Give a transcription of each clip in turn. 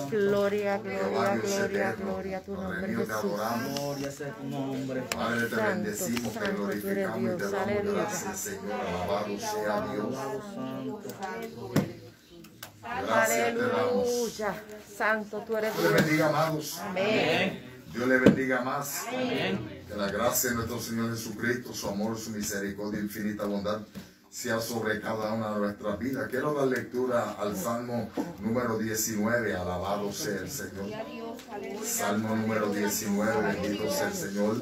santo. Gloria, Jehová gloria, Dios gloria, eterno. gloria a tu Padre nombre, mío, te Jesús. adoramos. Gloria sea tu nombre. Padre, te Santo, bendecimos, te santo, tú eres glorificamos y te Dios. damos Aleluya. gracias, Señor. Alabado sea Dios. Alabado santo. Gracias te damos. Aleluya. Santo, tú eres Dios le Dios. bendiga, amados. Amén. Dios le bendiga más. Amén. Que la gracia de nuestro Señor Jesucristo, su amor, su misericordia, infinita bondad, sea sobre cada una de nuestras vidas. Quiero dar lectura al Salmo número 19. Alabado sea el Señor. Salmo número 19. Bendito sea el Señor.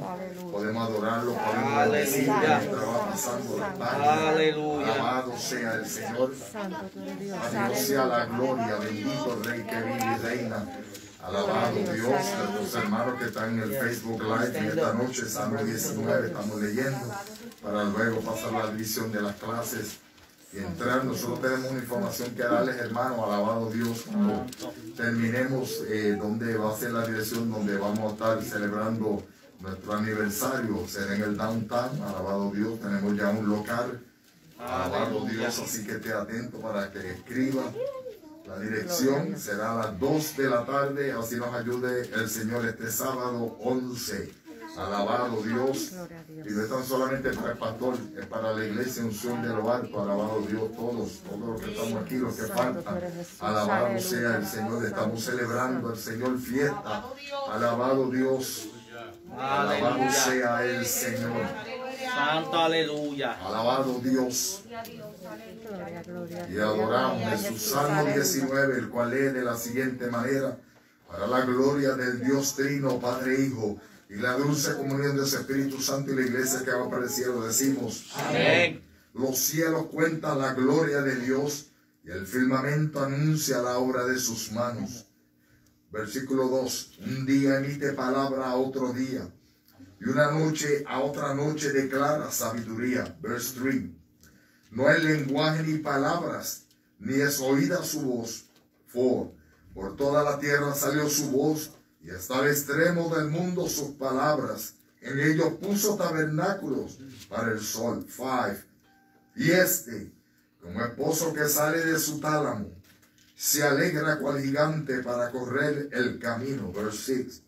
Podemos adorarlo, podemos bendecirlo mientras va pasando la página. Aleluya. Alabado sea el Señor. Santo, tú eres Dios. A Dios sea la gloria. Bendito Rey que vive y reina. Alabado Dios, nuestros hermanos que están en el Facebook Live y esta noche, Salmo 19, estamos leyendo para luego pasar la división de las clases y entrar. Nosotros tenemos una información que darles, hermanos. Alabado Dios, cuando terminemos donde va a ser la dirección donde vamos a estar celebrando nuestro aniversario, será en el downtown. Alabado Dios, tenemos ya un local. Alabado Dios, así que esté atento para que escriba. La dirección será a las 2 de la tarde, así nos ayude el Señor este sábado 11. Alabado Dios. Y no es tan solamente para el pastor, es para la iglesia Unción de lo Alto. Alabado Dios, todos los que estamos aquí, los que faltan. Alabado sea el Señor, estamos celebrando al Señor fiesta. Alabado Dios. Alabado sea el Señor. Santo, aleluya. Alabado Dios. Gloria, gloria. Y adoramos Gloria a Jesús. Jesús. Salmo Aleluya. 19, el cual lee de la siguiente manera: para la gloria del Dios Trino, Padre, Hijo, y la dulce comunión de su Espíritu Santo, y la iglesia que va para el cielo, decimos Amén. los cielos cuentan la gloria de Dios, y el firmamento anuncia la obra de sus manos. Versículo 2. Un día emite palabra a otro día, y una noche a otra noche declara sabiduría. Verse 3. No hay lenguaje ni palabras, ni es oída su voz. 4. Por toda la tierra salió su voz, y hasta el extremo del mundo sus palabras. En ellos puso tabernáculos para el sol. 5. Y como esposo que sale de su tálamo, se alegra cual gigante para correr el camino. Verse 6.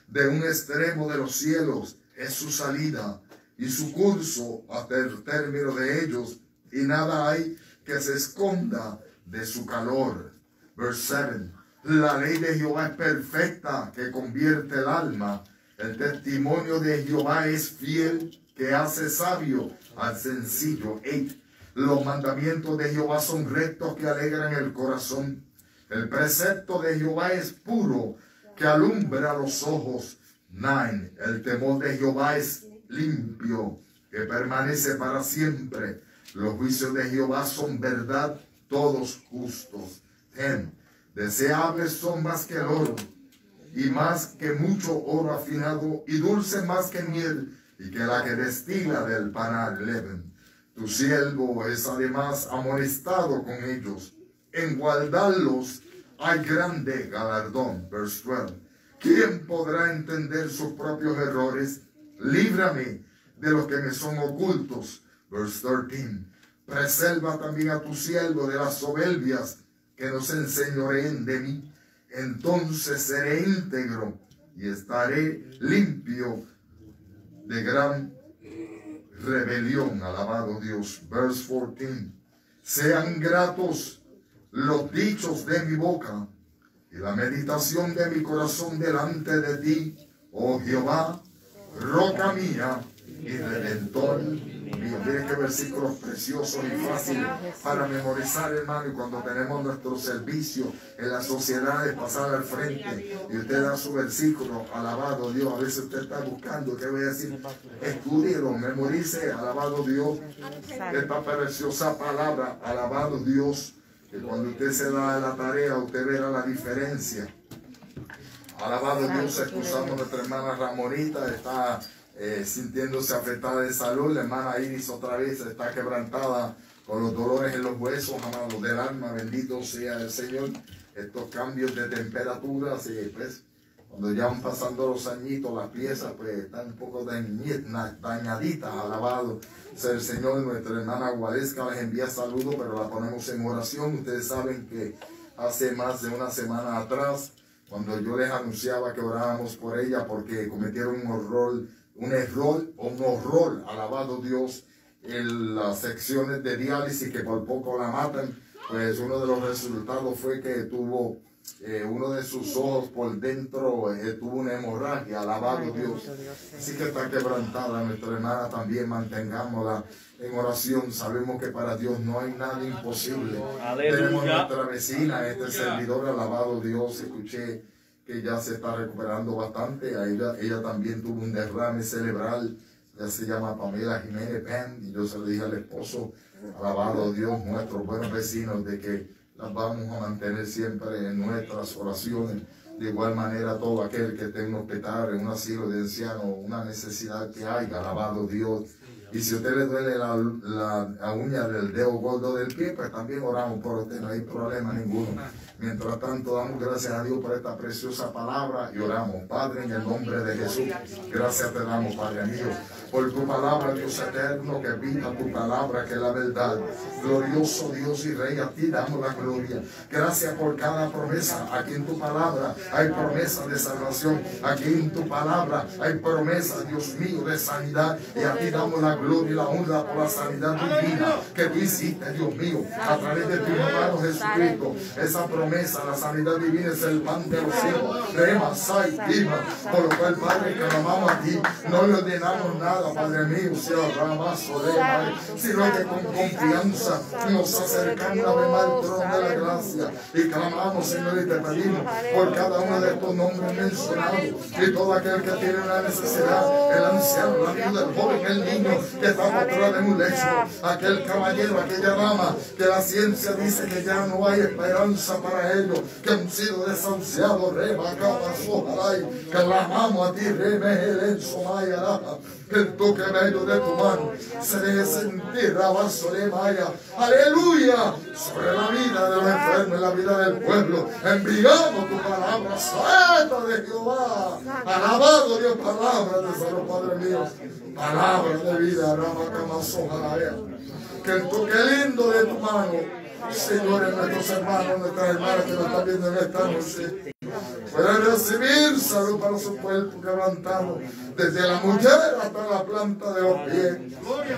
De un extremo de los cielos es su salida, y su curso hasta el término de ellos, y nada hay que se esconda de su calor. Verse 7. La ley de Jehová es perfecta, que convierte el alma. El testimonio de Jehová es fiel, que hace sabio al sencillo. 8. Los mandamientos de Jehová son rectos, que alegran el corazón. El precepto de Jehová es puro, que alumbra los ojos. 9. El temor de Jehová es limpio, que permanece para siempre. Los juicios de Jehová son verdad, todos justos. 10. Deseables son más que el oro, y más que mucho oro afinado, y dulce más que miel, y que la que destila del panal. 11. Tu siervo es además amonestado con ellos. En guardarlos hay grande galardón. Verse 12. ¿Quién podrá entender sus propios errores? Líbrame de los que me son ocultos. Verse 13. Preserva también a tu siervo de las soberbias, que no se enseñoreen de mí. Entonces seré íntegro y estaré limpio de gran rebelión. Alabado Dios. Verse 14. Sean gratos los dichos de mi boca y la meditación de mi corazón delante de ti, oh Jehová, roca mía y redentor mío. Miren qué versículos preciosos y fáciles para memorizar, hermano. Y cuando tenemos nuestro servicio en las sociedades, pasar al frente y usted da su versículo, alabado Dios. A veces usted está buscando, ¿qué voy a decir? Estúdielo, memorice, alabado Dios, esta preciosa palabra, alabado Dios. Que cuando usted se da la tarea, usted verá la diferencia. Alabado Dios, excusamos a nuestra hermana Ramonita, está sintiéndose afectada de salud. La hermana Iris otra vez está quebrantada con los dolores en los huesos, amados del alma. Bendito sea el Señor. Estos cambios de temperaturas, pues, cuando ya van pasando los añitos, las piezas pues están un poco dañaditas. Alabado sea el Señor. Nuestra hermana Gualesca les envía saludos, pero la ponemos en oración. Ustedes saben que hace más de una semana atrás, cuando yo les anunciaba que orábamos por ella porque cometieron un horror, alabado Dios, en las secciones de diálisis que por poco la matan. Pues uno de los resultados fue que tuvo uno de sus ojos por dentro, tuvo una hemorragia, alabado Dios. Así que está quebrantada nuestra hermana, también mantengámosla en oración. Sabemos que para Dios no hay nada imposible. Aleluya. Tenemos nuestra vecina, este servidor, alabado Dios, escuché que ya se está recuperando bastante. A ella también tuvo un derrame cerebral. Ya se llama Pamela Jiménez Penn, y yo se lo dije al esposo, alabado Dios, nuestros buenos vecinos, de que las vamos a mantener siempre en nuestras oraciones. De igual manera, todo aquel que esté en un hospital, en un asilo de ancianos, una necesidad que haya, alabado Dios. Y si a usted le duele la uña del dedo gordo del pie, pues también oramos por usted, no hay problema ninguno. Mientras tanto, damos gracias a Dios por esta preciosa palabra y oramos. Padre, en el nombre de Jesús, gracias te damos, Padre mío, por tu palabra, Dios eterno, que viva tu palabra, que es la verdad. Glorioso Dios y Rey, a ti damos la gloria. Gracias por cada promesa. Aquí en tu palabra hay promesa de salvación. Aquí en tu palabra hay promesa, Dios mío, de sanidad. Y a ti damos la gloria y la honra por la sanidad divina que tú hiciste, Dios mío, a través de tu hermano Jesucristo. Esa promesa, la sanidad divina, es el pan de los hijos. Remasai, Dima, por lo cual, Padre, que amamos a ti, no le ordenamos nada, Padre mío, sea ramazo de Padre, sino que con confianza nos acercamos una vez más al trono de la gracia y clamamos, Señor, y te pedimos por cada uno de estos nombres mencionados y todo aquel que tiene una necesidad, el anciano, la viuda, el joven, el niño que está postrado de un lecho, aquel caballero, aquella dama que la ciencia dice que ya no hay esperanza para ellos, que han sido desahuciados, que clamamos a ti, que el toque medio de tu mano se deje sentir, aleluya, sobre la vida de los enfermos, la vida del pueblo. Enviamos tu palabra santa de Jehová, alabado Dios, palabra de salud, Padre mío, palabra de vida, que el toque lindo de tu mano, Señor, nuestros hermanos, nuestras hermanas que nos están viendo en esta noche, pueden recibir salud para su cuerpo quebrantado, desde la mujer hasta la planta de los pies.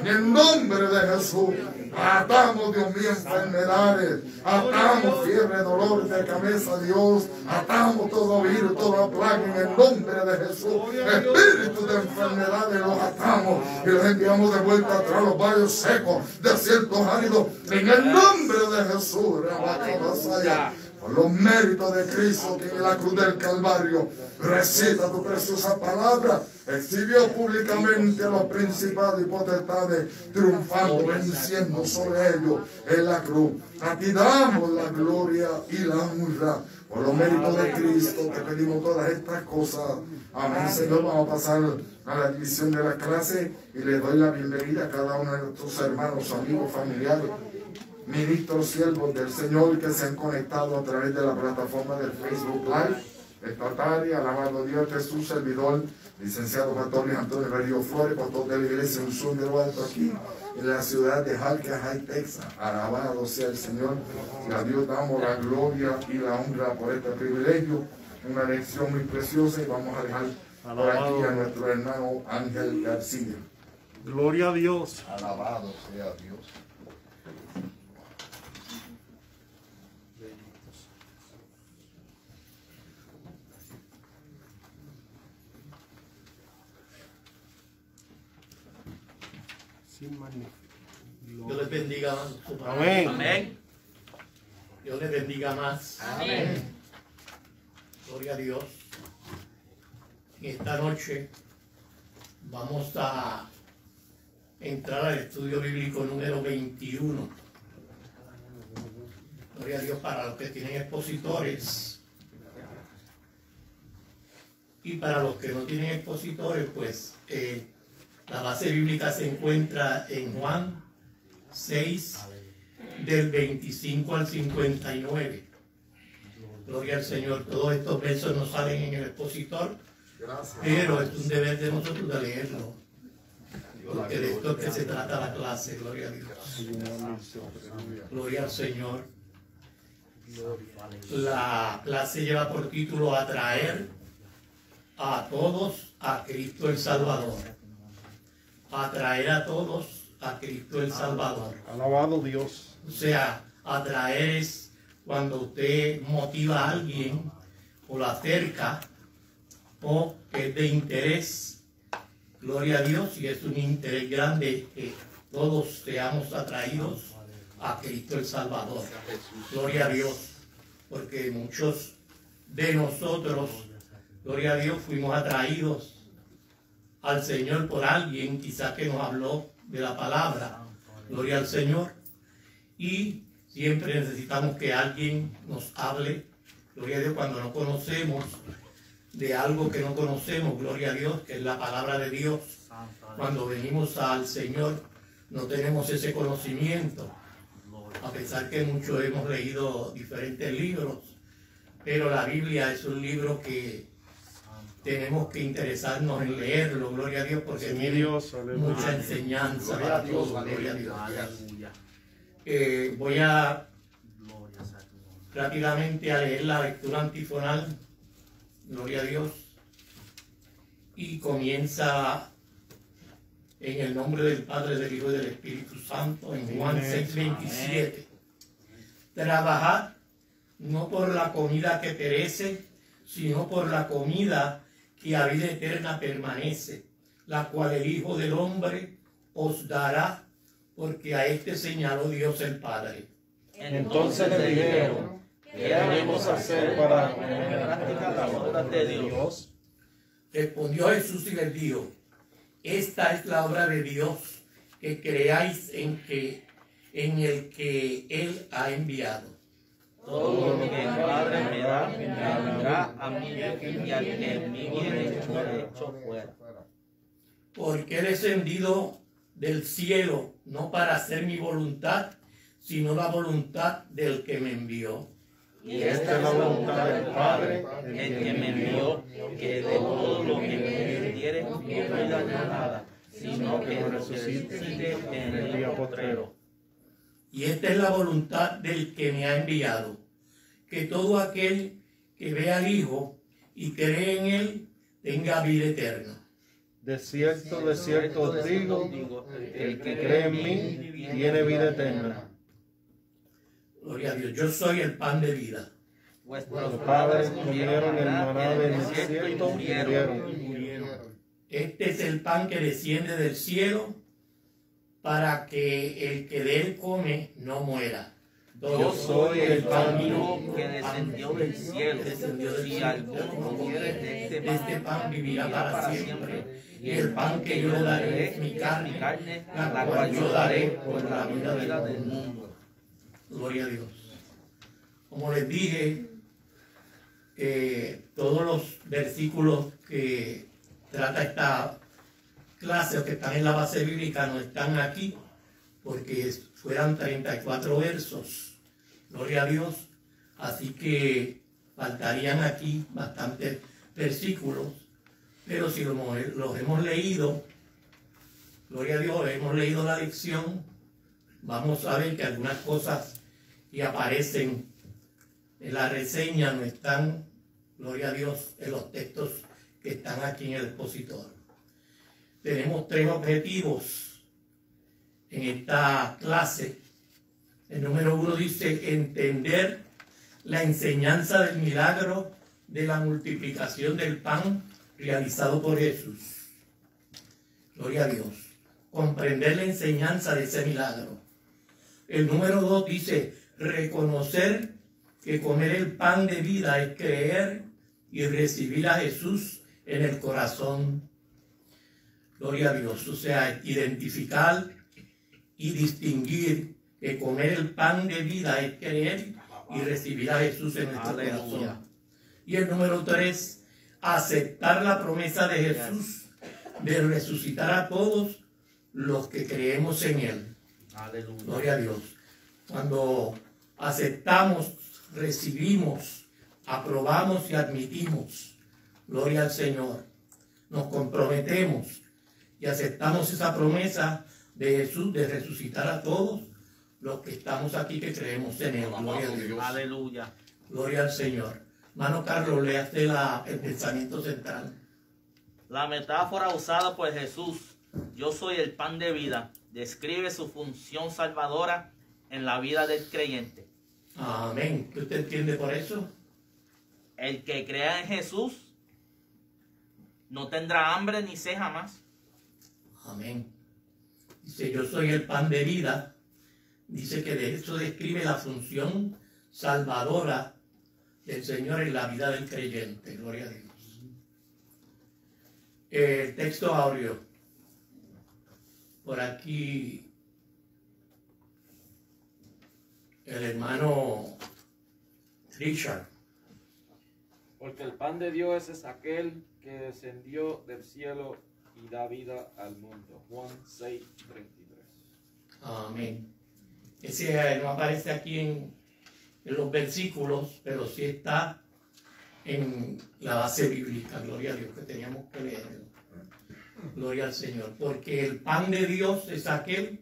En el nombre de Jesús, atamos, Dios mío, enfermedades, atamos fiebre, dolor de cabeza, Dios, atamos todo virus, toda plaga en el nombre de Jesús. Espíritus de enfermedades los atamos y los enviamos de vuelta atrás, los valles secos, desiertos áridos, en el nombre de Jesús. Por los méritos de Cristo que en la cruz del Calvario recita tu preciosa palabra, exhibió públicamente a los principados y potestades, triunfando, venciendo sobre ellos en la cruz. A ti damos la gloria y la honra. Por los méritos de Cristo te pedimos todas estas cosas. Amén, Señor. Vamos a pasar a la división de la clase y le doy la bienvenida a cada uno de nuestros hermanos, amigos, familiares, ministros, siervos del Señor que se han conectado a través de la plataforma del Facebook Live. Esta tarde, alabado Dios, que es su servidor, licenciado Pastor Luis Antonio Berrío Flores, pastor de la iglesia Unción de lo Alto aquí en la ciudad de High, Texas. Alabado sea el Señor, y a Dios damos la gloria y la honra por este privilegio. Una lección muy preciosa, y vamos a dejar por aquí a nuestro hermano Ángel García. Gloria a Dios. Alabado sea Dios. Dios les bendiga más. Amén. Amén. Dios les bendiga más. Amén. Gloria a Dios. En esta noche vamos a entrar al estudio bíblico número 21. Gloria a Dios para los que tienen expositores. Y para los que no tienen expositores, pues la base bíblica se encuentra en Juan 6, del 25 al 59. Gloria al Señor. Todos estos versos no salen en el expositor, pero es un deber de nosotros de leerlo, porque de esto es que se trata la clase. Gloria a Dios. Gloria al Señor. La clase lleva por título Atraer a todos a Cristo el Salvador. Atraer a todos a Cristo el Salvador. Alabado Dios. O sea, atraer es cuando usted motiva a alguien o lo acerca o que es de interés. Gloria a Dios, y es un interés grande que todos seamos atraídos a Cristo el Salvador. Gloria a Dios, porque muchos de nosotros, gloria a Dios, fuimos atraídos al Señor por alguien quizás que nos habló de la palabra. Gloria al Señor. Y siempre necesitamos que alguien nos hable, gloria a Dios, cuando no conocemos de algo que no conocemos, gloria a Dios, que es la palabra de Dios. Cuando venimos al Señor no tenemos ese conocimiento, a pesar que muchos hemos leído diferentes libros, pero la Biblia es un libro que tenemos que interesarnos en leerlo, gloria a Dios, porque Mi tiene Dios, aleluya. mucha enseñanza para todos, gloria a Dios. Aleluya. Voy a Gloria sea tu nombre. rápidamente a leer la lectura antifonal, gloria a Dios, y comienza en el nombre del Padre, del Hijo y del Espíritu Santo, en Juan 6:27. Trabajad no por la comida que perece, sino por la comida que a vida eterna permanece, la cual el Hijo del Hombre os dará, porque a este señaló Dios el Padre. Entonces le dijeron, ¿qué debemos hacer para Poner en práctica las obras de Dios. Respondió Jesús y les dijo: esta es la obra de Dios, que creáis en el que Él ha enviado. Todo lo que el Padre me da, vendrá a mí, y al que en mí viene, yo le echo fuera. Porque he descendido del cielo, no para hacer mi voluntad, sino la voluntad del que me envió. Y esta es la voluntad del Padre, el que me envió, que de todo lo que me diere no pueda nada, sino que resucite en el día postrero. Y esta es la voluntad del que me ha enviado, que todo aquel que ve al Hijo y cree en Él tenga vida eterna. de cierto os digo, el que cree en mí tiene vida eterna. Gloria a Dios. Yo soy el pan de vida. Vuestros Los padres comieron el maná del desierto y murieron. Este es el pan que desciende del cielo para que el que de él come no muera. Yo soy el pan vivo que descendió descendió del cielo. Descendió del Si cielo. alguno comiere de Este pan vivirá para siempre. Y el pan que yo daré es mi carne, la cual yo daré por la vida del mundo. Gloria a Dios. Como les dije, todos los versículos que trata esta clase o que están en la base bíblica no están aquí, porque fueran 34 versos. Gloria a Dios. Así que faltarían aquí bastantes versículos, pero si los hemos leído, gloria a Dios, hemos leído la lección, vamos a ver que algunas cosas que aparecen en la reseña no están, gloria a Dios, en los textos que están aquí en el expositor. Tenemos 3 objetivos en esta clase. El número 1 dice entender la enseñanza del milagro de la multiplicación del pan realizado por Jesús. Gloria a Dios. Comprender la enseñanza de ese milagro. El número 2 dice reconocer que comer el pan de vida es creer y recibir a Jesús en el corazón. Gloria a Dios. O sea, identificar y distinguir que comer el pan de vida es creer y recibir a Jesús en nuestro corazón. Y el número 3, aceptar la promesa de Jesús de resucitar a todos los que creemos en Él. Aleluya. Gloria a Dios. Cuando aceptamos, recibimos, aprobamos y admitimos, gloria al Señor, nos comprometemos y aceptamos esa promesa de Jesús de resucitar a todos los que estamos aquí que creemos en Él. Gloria a Dios. Aleluya. Gloria al Señor. Hermano Carlos, léate el pensamiento central. La metáfora usada por Jesús, yo soy el pan de vida, describe su función salvadora en la vida del creyente. Amén. ¿Qué usted entiende por eso? El que crea en Jesús no tendrá hambre ni sed jamás. Amén. Dice, yo soy el pan de vida. Dice que de eso describe la función salvadora del Señor en la vida del creyente. Gloria a Dios. El texto áureo. Por aquí el hermano Richard. Porque el pan de Dios es aquel que descendió del cielo y da vida al mundo. Juan 6:33. Amén. Ese no aparece aquí en los versículos, pero sí está en la base bíblica. Gloria a Dios, que teníamos que leerlo. Gloria al Señor. Porque el pan de Dios es aquel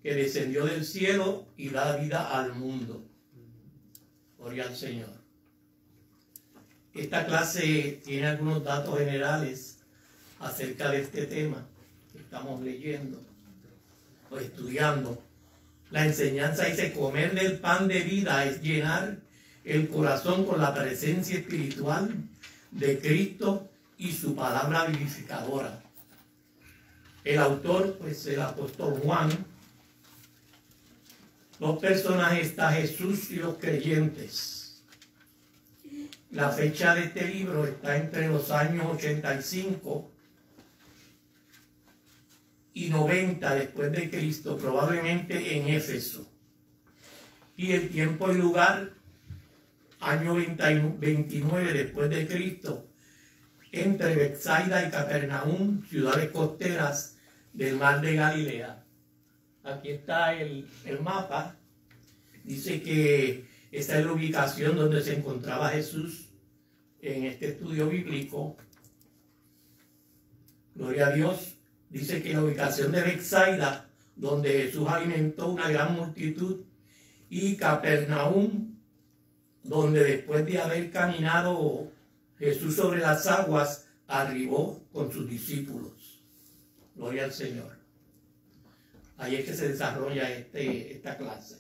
que descendió del cielo y da vida al mundo. Gloria al Señor. Esta clase tiene algunos datos generales acerca de este tema que estamos leyendo o estudiando. La enseñanza dice: comer del pan de vida es llenar el corazón con la presencia espiritual de Cristo y su palabra vivificadora. El autor, pues el apóstol Juan. Los personajes está Jesús y los creyentes. La fecha de este libro está entre los años 85 y 90 después de Cristo, probablemente en Éfeso. Y el tiempo y lugar, año 29 después de Cristo, entre Betsaida y Capernaum, ciudades costeras del mar de Galilea. Aquí está el mapa. Dice que esta es la ubicación donde se encontraba Jesús en este estudio bíblico. Gloria a Dios. Dice que la ubicación de Betsaida, donde Jesús alimentó una gran multitud, y Capernaum, donde después de haber caminado Jesús sobre las aguas, arribó con sus discípulos. Gloria al Señor. Ahí es que se desarrolla esta clase.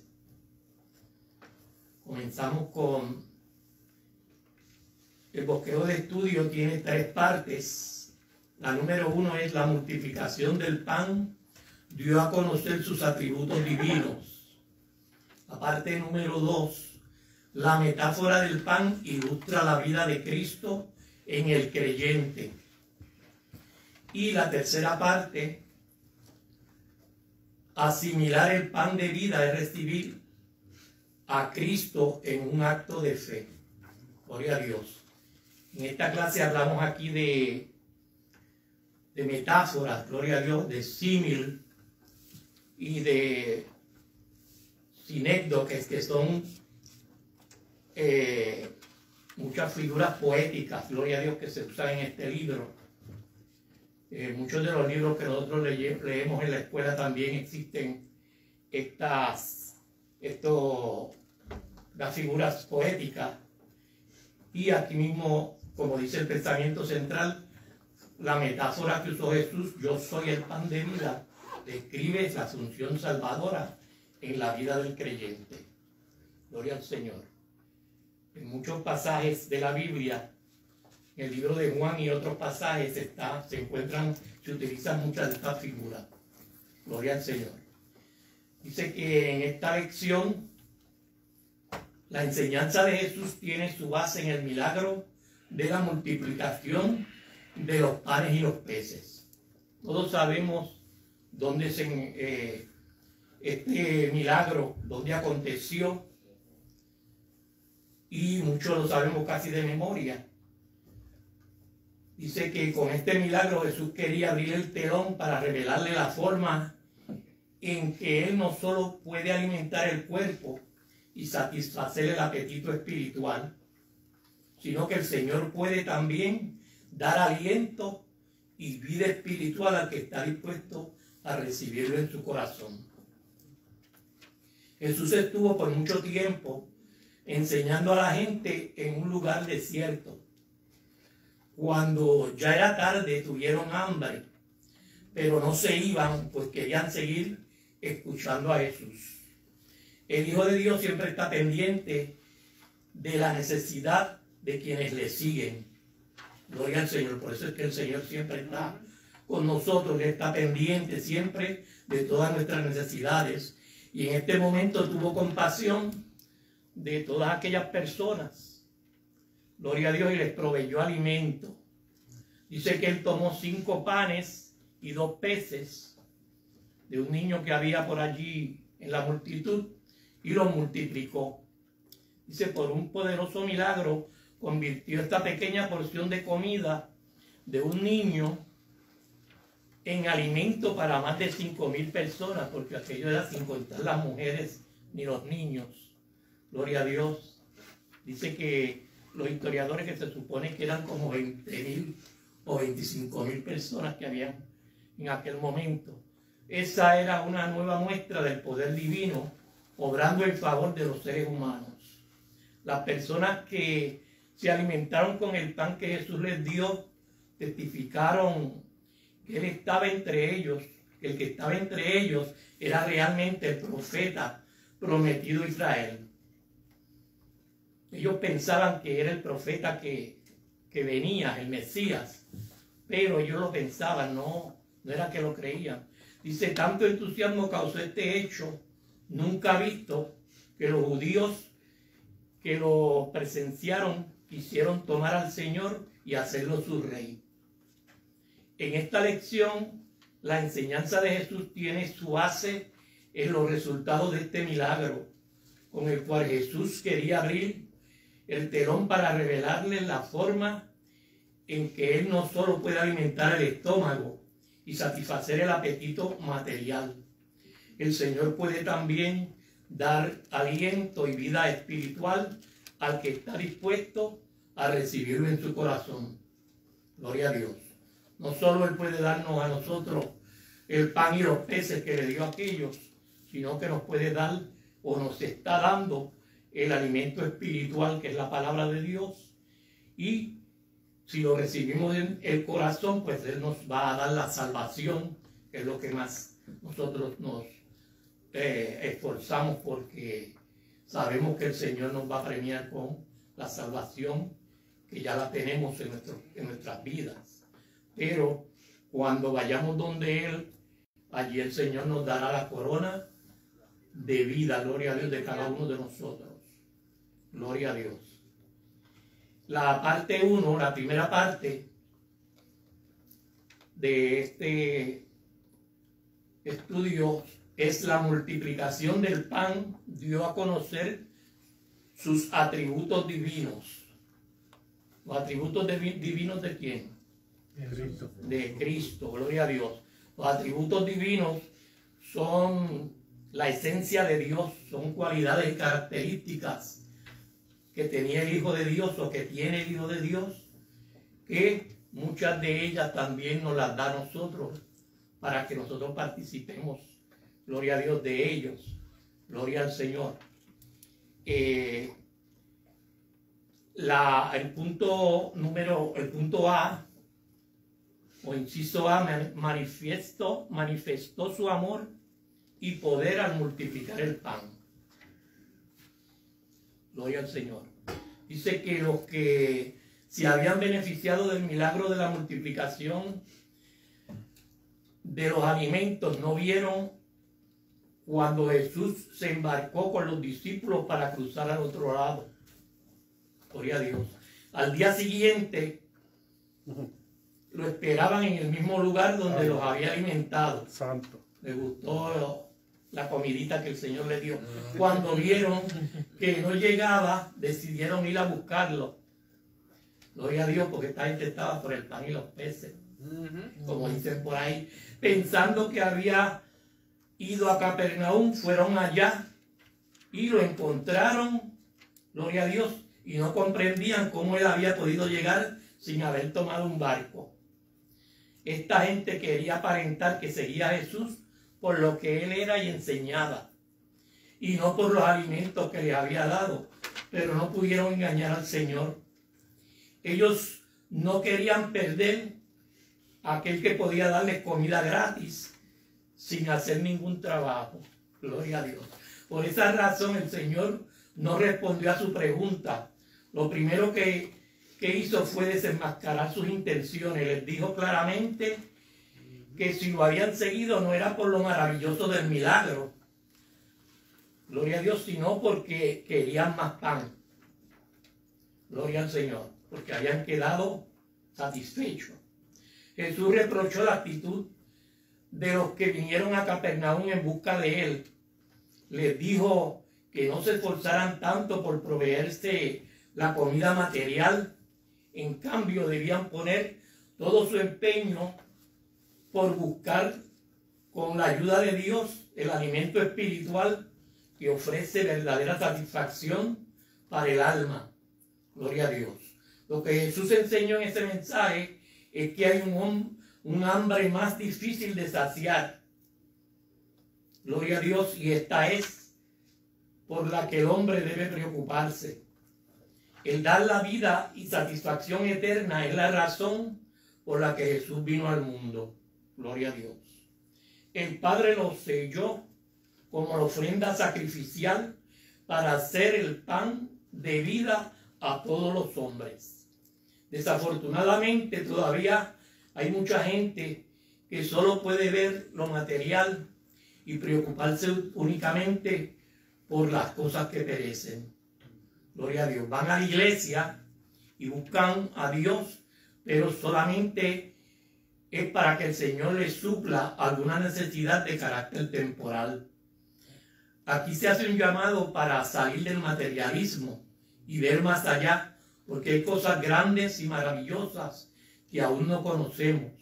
Comenzamos con el bosquejo de estudio. Tiene 3 partes. La número 1 es la multiplicación del pan. Dio a conocer sus atributos divinos. La parte número 2, la metáfora del pan ilustra la vida de Cristo en el creyente. Y la tercera parte, asimilar el pan de vida es recibir a Cristo en un acto de fe. Gloria a Dios. En esta clase hablamos aquí de metáforas, gloria a Dios, de símil y de sinécdoques, que son muchas figuras poéticas, gloria a Dios, que se usan en este libro. Muchos de los libros que nosotros leemos en la escuela también existen las figuras poéticas. Y aquí mismo, como dice el pensamiento central, la metáfora que usó Jesús, yo soy el pan de vida, describe la función salvadora en la vida del creyente. Gloria al Señor. En muchos pasajes de la Biblia, en el libro de Juan y otros pasajes se utilizan muchas de estas figuras. Gloria al Señor. Dice que en esta lección la enseñanza de Jesús tiene su base en el milagro de la multiplicación de los panes y los peces. Todos sabemos dónde este milagro, dónde aconteció, y muchos lo sabemos casi de memoria. Dice que con este milagro Jesús quería abrir el telón para revelarle la forma en que Él no solo puede alimentar el cuerpo y satisfacer el apetito espiritual, sino que el Señor puede también dar aliento y vida espiritual al que está dispuesto a recibirlo en su corazón. Jesús estuvo por mucho tiempo enseñando a la gente en un lugar desierto. Cuando ya era tarde, tuvieron hambre, pero no se iban, pues querían seguir escuchando a Jesús. El Hijo de Dios siempre está pendiente de la necesidad de quienes le siguen. Gloria al Señor. Por eso es que el Señor siempre está con nosotros, que está pendiente siempre de todas nuestras necesidades. Y en este momento tuvo compasión de todas aquellas personas. Gloria a Dios, y les proveyó alimento. Dice que él tomó 5 panes y 2 peces de un niño que había por allí en la multitud y los multiplicó. Dice, por un poderoso milagro convirtió esta pequeña porción de comida de un niño en alimento para más de 5,000 personas, porque aquello era sin contar las mujeres ni los niños. Gloria a Dios. Dice que los historiadores, que se supone que eran como 20,000 o 25,000 personas que habían en aquel momento. Esa era una nueva muestra del poder divino obrando en favor de los seres humanos. Las personas que se alimentaron con el pan que Jesús les dio testificaron que Él estaba entre ellos, que el que estaba entre ellos era realmente el profeta prometido a Israel. Ellos pensaban que era el profeta que venía, el Mesías, pero ellos lo pensaban, no era que lo creían. Dice, tanto entusiasmo causó este hecho nunca visto, que los judíos que lo presenciaron quisieron tomar al Señor y hacerlo su rey. En esta lección, la enseñanza de Jesús tiene su base en los resultados de este milagro, con el cual Jesús quería abrir el telón para revelarles la forma en que Él no solo puede alimentar el estómago y satisfacer el apetito material. El Señor puede también dar aliento y vida espiritual al que está dispuesto a recibirlo en su corazón. Gloria a Dios. No solo Él puede darnos a nosotros el pan y los peces que le dio a aquellos, sino que nos puede dar o nos está dando el alimento espiritual, que es la palabra de Dios. Y si lo recibimos en el corazón, pues Él nos va a dar la salvación, que es lo que más nosotros nos esforzamos, porque sabemos que el Señor nos va a premiar con la salvación, que ya la tenemos en nuestras vidas. Pero cuando vayamos donde Él, allí el Señor nos dará la corona de vida, gloria a Dios, de cada uno de nosotros. Gloria a Dios. La parte 1, la primera parte de este estudio es la multiplicación del pan. Dio a conocer sus atributos divinos. ¿Los atributos divinos de quién? De Cristo, gloria a Dios. Los atributos divinos son la esencia de Dios, son cualidades y características que tenía el Hijo de Dios o que tiene el Hijo de Dios, que muchas de ellas también nos las da a nosotros para que nosotros participemos, gloria a Dios, de ellos. Gloria al Señor. El punto A, o inciso A, manifestó su amor y poder al multiplicar el pan. Gloria al Señor. Dice que los que se habían beneficiado del milagro de la multiplicación de los alimentos no vieron cuando Jesús se embarcó con los discípulos para cruzar al otro lado. Gloria a Dios. Al día siguiente lo esperaban en el mismo lugar donde los había alimentado. Santo. Les gustó la comidita que el Señor le dio. Cuando vieron que no llegaba, decidieron ir a buscarlo. Gloria a Dios, porque esta gente estaba por el pan y los peces, como dicen por ahí, pensando que había ido a Capernaum. Fueron allá y lo encontraron, gloria a Dios, y no comprendían cómo él había podido llegar sin haber tomado un barco. Esta gente quería aparentar que seguía a Jesús por lo que él era y enseñaba. y no por los alimentos que les había dado, pero no pudieron engañar al Señor. Ellos no querían perder a aquel que podía darles comida gratis sin hacer ningún trabajo. Gloria a Dios. Por esa razón el Señor no respondió a su pregunta. Lo primero que hizo fue desenmascarar sus intenciones. Les dijo claramente que si lo habían seguido no era por lo maravilloso del milagro, gloria a Dios, sino porque querían más pan. Gloria al Señor, porque habían quedado satisfechos. Jesús reprochó la actitud de los que vinieron a Capernaum en busca de él. Les dijo que no se esforzaran tanto por proveerse la comida material. En cambio, debían poner todo su empeño por buscar con la ayuda de Dios el alimento espiritual que ofrece verdadera satisfacción para el alma. Gloria a Dios. Lo que Jesús enseñó en ese mensaje es que hay un hambre más difícil de saciar. Gloria a Dios, y esta es por la que el hombre debe preocuparse. El dar la vida y satisfacción eterna es la razón por la que Jesús vino al mundo. Gloria a Dios. El Padre lo selló como la ofrenda sacrificial para hacer el pan de vida a todos los hombres. Desafortunadamente todavía hay mucha gente que solo puede ver lo material y preocuparse únicamente por las cosas que perecen. Gloria a Dios. Van a la iglesia y buscan a Dios, pero solamente es para que el Señor les supla alguna necesidad de carácter temporal. Aquí se hace un llamado para salir del materialismo y ver más allá, porque hay cosas grandes y maravillosas que aún no conocemos.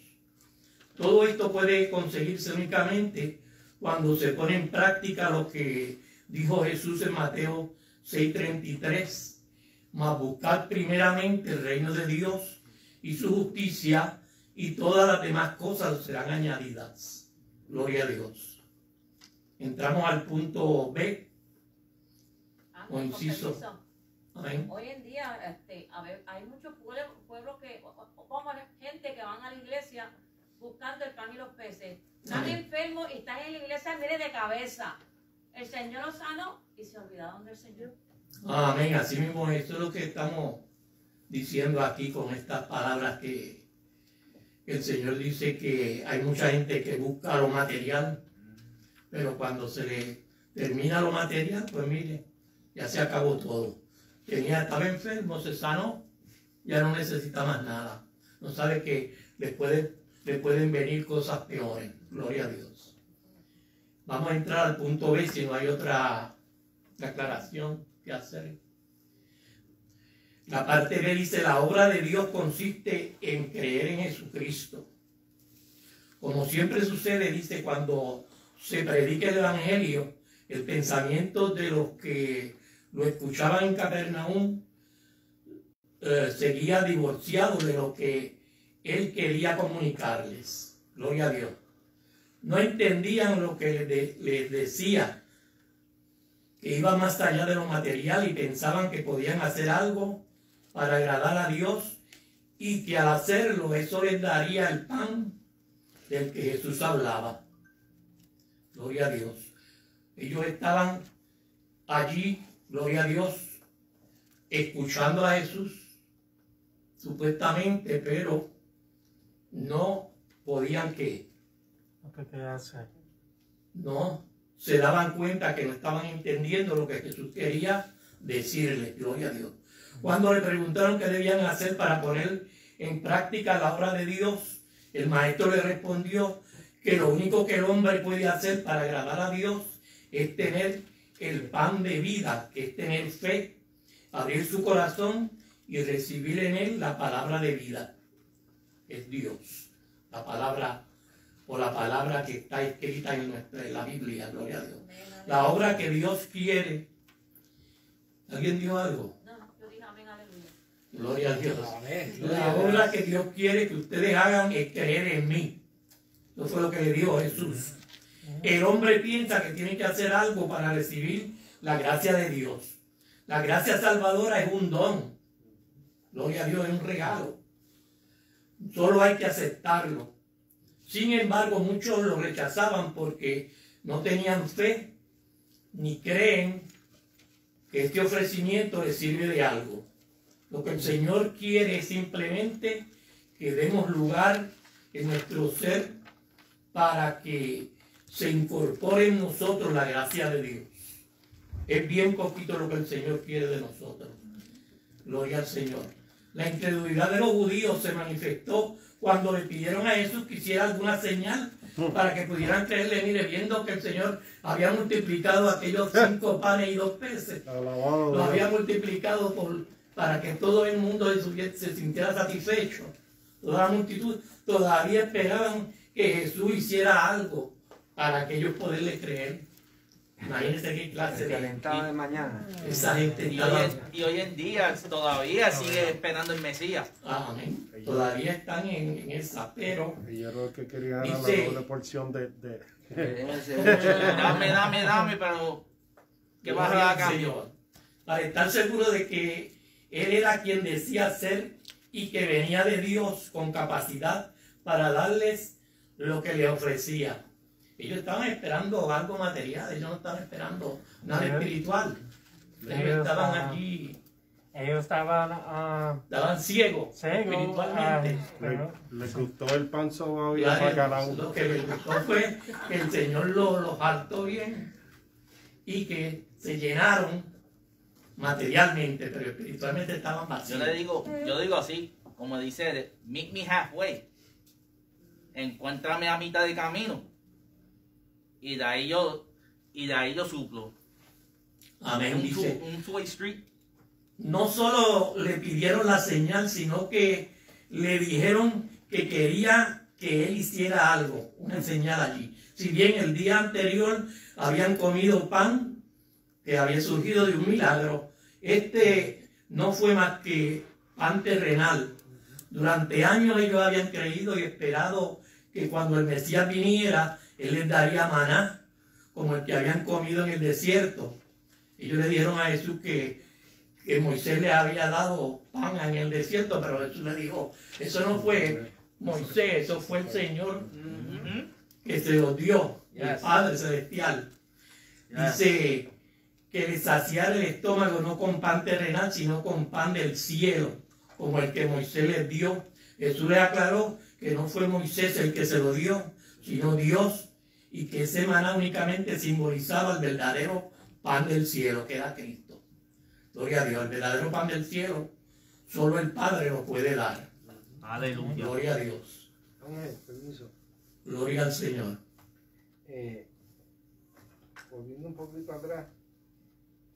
Todo esto puede conseguirse únicamente cuando se pone en práctica lo que dijo Jesús en Mateo 6:33. Mas buscad primeramente el reino de Dios y su justicia, y todas las demás cosas serán añadidas. Gloria a Dios. Entramos al punto B, o inciso. Amén. Hoy en día hay muchos pueblos gente que van a la iglesia buscando el pan y los peces. Están enfermos y están en la iglesia, mire, de cabeza. El Señor los sanó y se olvidaron del Señor. Amén. Así mismo, eso es lo que estamos diciendo aquí con estas palabras que el Señor dice que hay mucha gente que busca lo material, pero cuando se le termina lo material, pues mire, ya se acabó todo. Estaba enfermo, se sanó, ya no necesita más nada. No sabe que le pueden venir cosas peores. Gloria a Dios. Vamos a entrar al punto B si no hay otra aclaración que hacer. La parte B dice: la obra de Dios consiste en creer en Jesucristo. Como siempre sucede, dice, cuando se predica el Evangelio, el pensamiento de los que lo escuchaban en Capernaum seguía divorciado de lo que él quería comunicarles. Gloria a Dios. No entendían lo que les decía, que iba más allá de lo material, y pensaban que podían hacer algo para agradar a Dios, y que al hacerlo eso les daría el pan del que Jesús hablaba. Gloria a Dios. Ellos estaban allí, gloria a Dios, escuchando a Jesús, supuestamente, pero no podían no se daban cuenta que no estaban entendiendo lo que Jesús quería decirles. Gloria a Dios. Cuando le preguntaron qué debían hacer para poner en práctica la obra de Dios, el maestro le respondió que lo único que el hombre puede hacer para agradar a Dios es tener el pan de vida, que es tener fe, abrir su corazón y recibir en él la palabra de vida. Es Dios, la palabra, o la palabra que está escrita en la Biblia. Gloria a Dios. La obra que Dios quiere. ¿Alguien dijo algo? No, yo dije amén, aleluya. Gloria a Dios. La obra que Dios quiere que ustedes hagan es creer en mí. Eso fue lo que le dijo Jesús. El hombre piensa que tiene que hacer algo para recibir la gracia de Dios. La gracia salvadora es un don. Gloria a Dios, es un regalo. Solo hay que aceptarlo. Sin embargo, muchos lo rechazaban porque no tenían fe ni creen que este ofrecimiento les sirve de algo. Lo que el Señor quiere es simplemente que demos lugar en nuestro ser para que se incorpore en nosotros la gracia de Dios. Es bien poquito lo que el Señor quiere de nosotros. Gloria al Señor. La incredulidad de los judíos se manifestó cuando le pidieron a Jesús que hiciera alguna señal para que pudieran creerle. Mire, viendo que el Señor había multiplicado aquellos 5 panes y 2 peces, lo había multiplicado para que todo el mundo se sintiera satisfecho. Toda la multitud todavía esperaban que Jesús hiciera algo para que ellos poderle creer. Imagínense qué clase de mañana. Esa gente Y hoy en día todavía sigue esperando el Mesías. Amén. Todavía están en esa, pero Y yo creo que quería dar la dice, doble porción de... Dame, pero ¿qué vas a dar acá? Señor, para estar seguro de que Él era quien decía ser y que venía de Dios con capacidad para darles lo que le ofrecía. Ellos estaban esperando algo material, ellos no estaban esperando nada espiritual. Ellos estaban aquí. Ellos estaban ciegos ciegos espiritualmente. Les gustó el pan sobao y el Claro, bacalao. lo que les gustó fue que el Señor los hartó bien y que se llenaron materialmente, pero espiritualmente estaban vacíos. Yo digo así, como dice, meet me halfway. Encuéntrame a mitad de camino. Y de ahí yo suplo. Amén. Dice, Un two-way street. no solo le pidieron la señal, sino que le dijeron que quería que él hiciera algo, una señal allí. Si bien el día anterior habían comido pan que había surgido de un milagro, este no fue más que pan terrenal. Durante años ellos habían creído y esperado que cuando el Mesías viniera, Él les daría maná, como el que habían comido en el desierto. Ellos le dijeron a Jesús que Moisés le había dado pan en el desierto, pero Jesús le dijo, eso no fue Moisés, eso fue el Señor que se los dio, el Padre Celestial. Dice que les saciara el estómago no con pan terrenal, sino con pan del cielo, como el que Moisés les dio. Jesús les aclaró que no fue Moisés el que se lo dio, sino Dios, y que ese maná únicamente simbolizaba el verdadero pan del cielo, que era Cristo. Gloria a Dios, el verdadero pan del cielo, solo el Padre lo puede dar. Aleluya. Gloria a Dios. Permiso. Gloria al Señor. Volviendo un poquito atrás,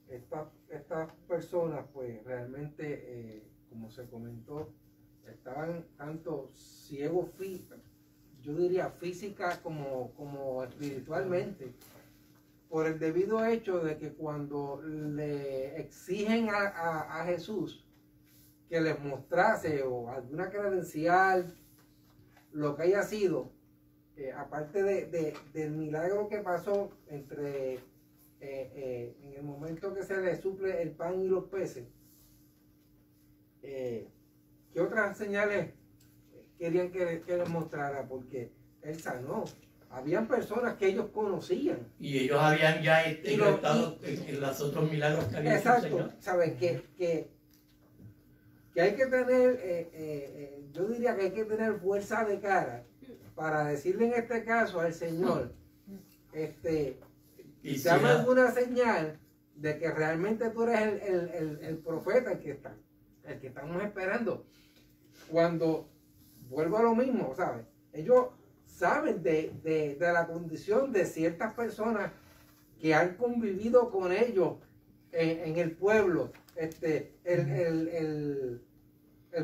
estas personas, pues realmente, como se comentó, estaban tanto ciegos, yo diría física como espiritualmente, por el debido hecho de que cuando le exigen a Jesús que les mostrase o alguna credencial, lo que haya sido, aparte del milagro que pasó en el momento que se le suple el pan y los peces, ¿qué otras señales querían que les mostrara? Porque Él sanó. Habían personas que ellos conocían. Y ellos habían ya estado en los otros milagros que había hecho el Señor. Exacto. ¿Sabes? Que hay que tener, yo diría que hay que tener fuerza de cara para decirle en este caso al Señor, dame alguna señal de que realmente tú eres el profeta, el que estamos esperando. Cuando vuelvo a lo mismo, ¿sabes? Ellos saben de la condición de ciertas personas que han convivido con ellos en el pueblo. El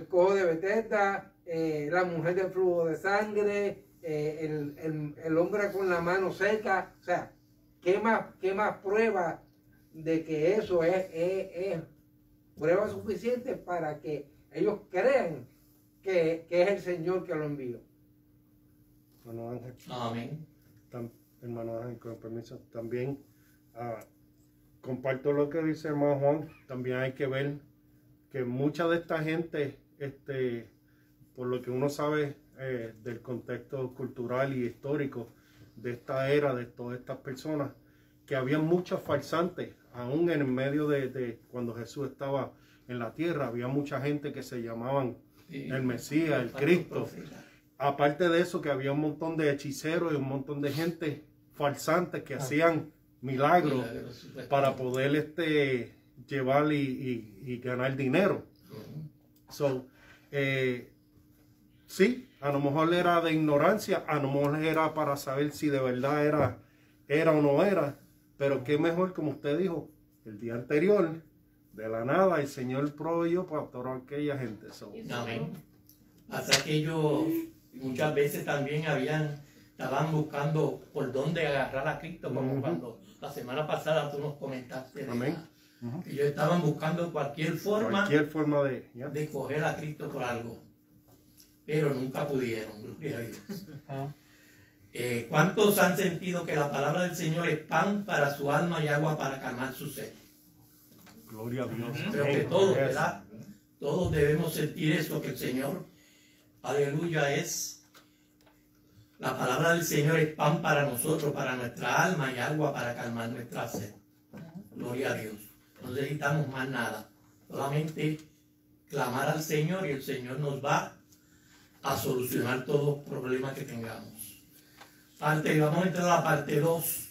cojo de Betesda, la mujer del flujo de sangre, el hombre con la mano seca. O sea, ¿qué más prueba de que eso es prueba suficiente para que ellos crean que es el Señor que lo envió? Bueno, Ángel, Amén. hermano Ángel, con permiso. También comparto lo que dice hermano Juan. También hay que ver que mucha de esta gente, por lo que uno sabe del contexto cultural y histórico de esta era, de todas estas personas, que había muchos farsantes, aún en el medio de cuando Jesús estaba en la tierra, había mucha gente que se llamaban el Mesías, el Cristo. Aparte de eso, que había un montón de hechiceros y un montón de gente farsantes que hacían milagros para poder llevar y ganar dinero. So, sí, a lo mejor era de ignorancia, a lo mejor era para saber si de verdad era o no era, pero qué mejor, como usted dijo, el día anterior, de la nada, el Señor proveyó para toda aquella gente. So, amén. Hasta que ellos muchas veces también estaban buscando por dónde agarrar a Cristo, como cuando la semana pasada tú nos comentaste. Amén. Ellos estaban buscando cualquier forma de coger a Cristo por algo, pero nunca pudieron, gloria a Dios. ¿Cuántos han sentido que la palabra del Señor es pan para su alma y agua para calmar su sed? Gloria a Dios. Creo que todos, ¿verdad? Todos debemos sentir eso, que el Señor, aleluya, es la palabra del Señor es pan para nosotros, para nuestra alma y agua para calmar nuestra sed. Gloria a Dios. No necesitamos más nada. Solamente clamar al Señor y el Señor nos va a solucionar todos los problemas que tengamos. Vamos a entrar a la parte 2,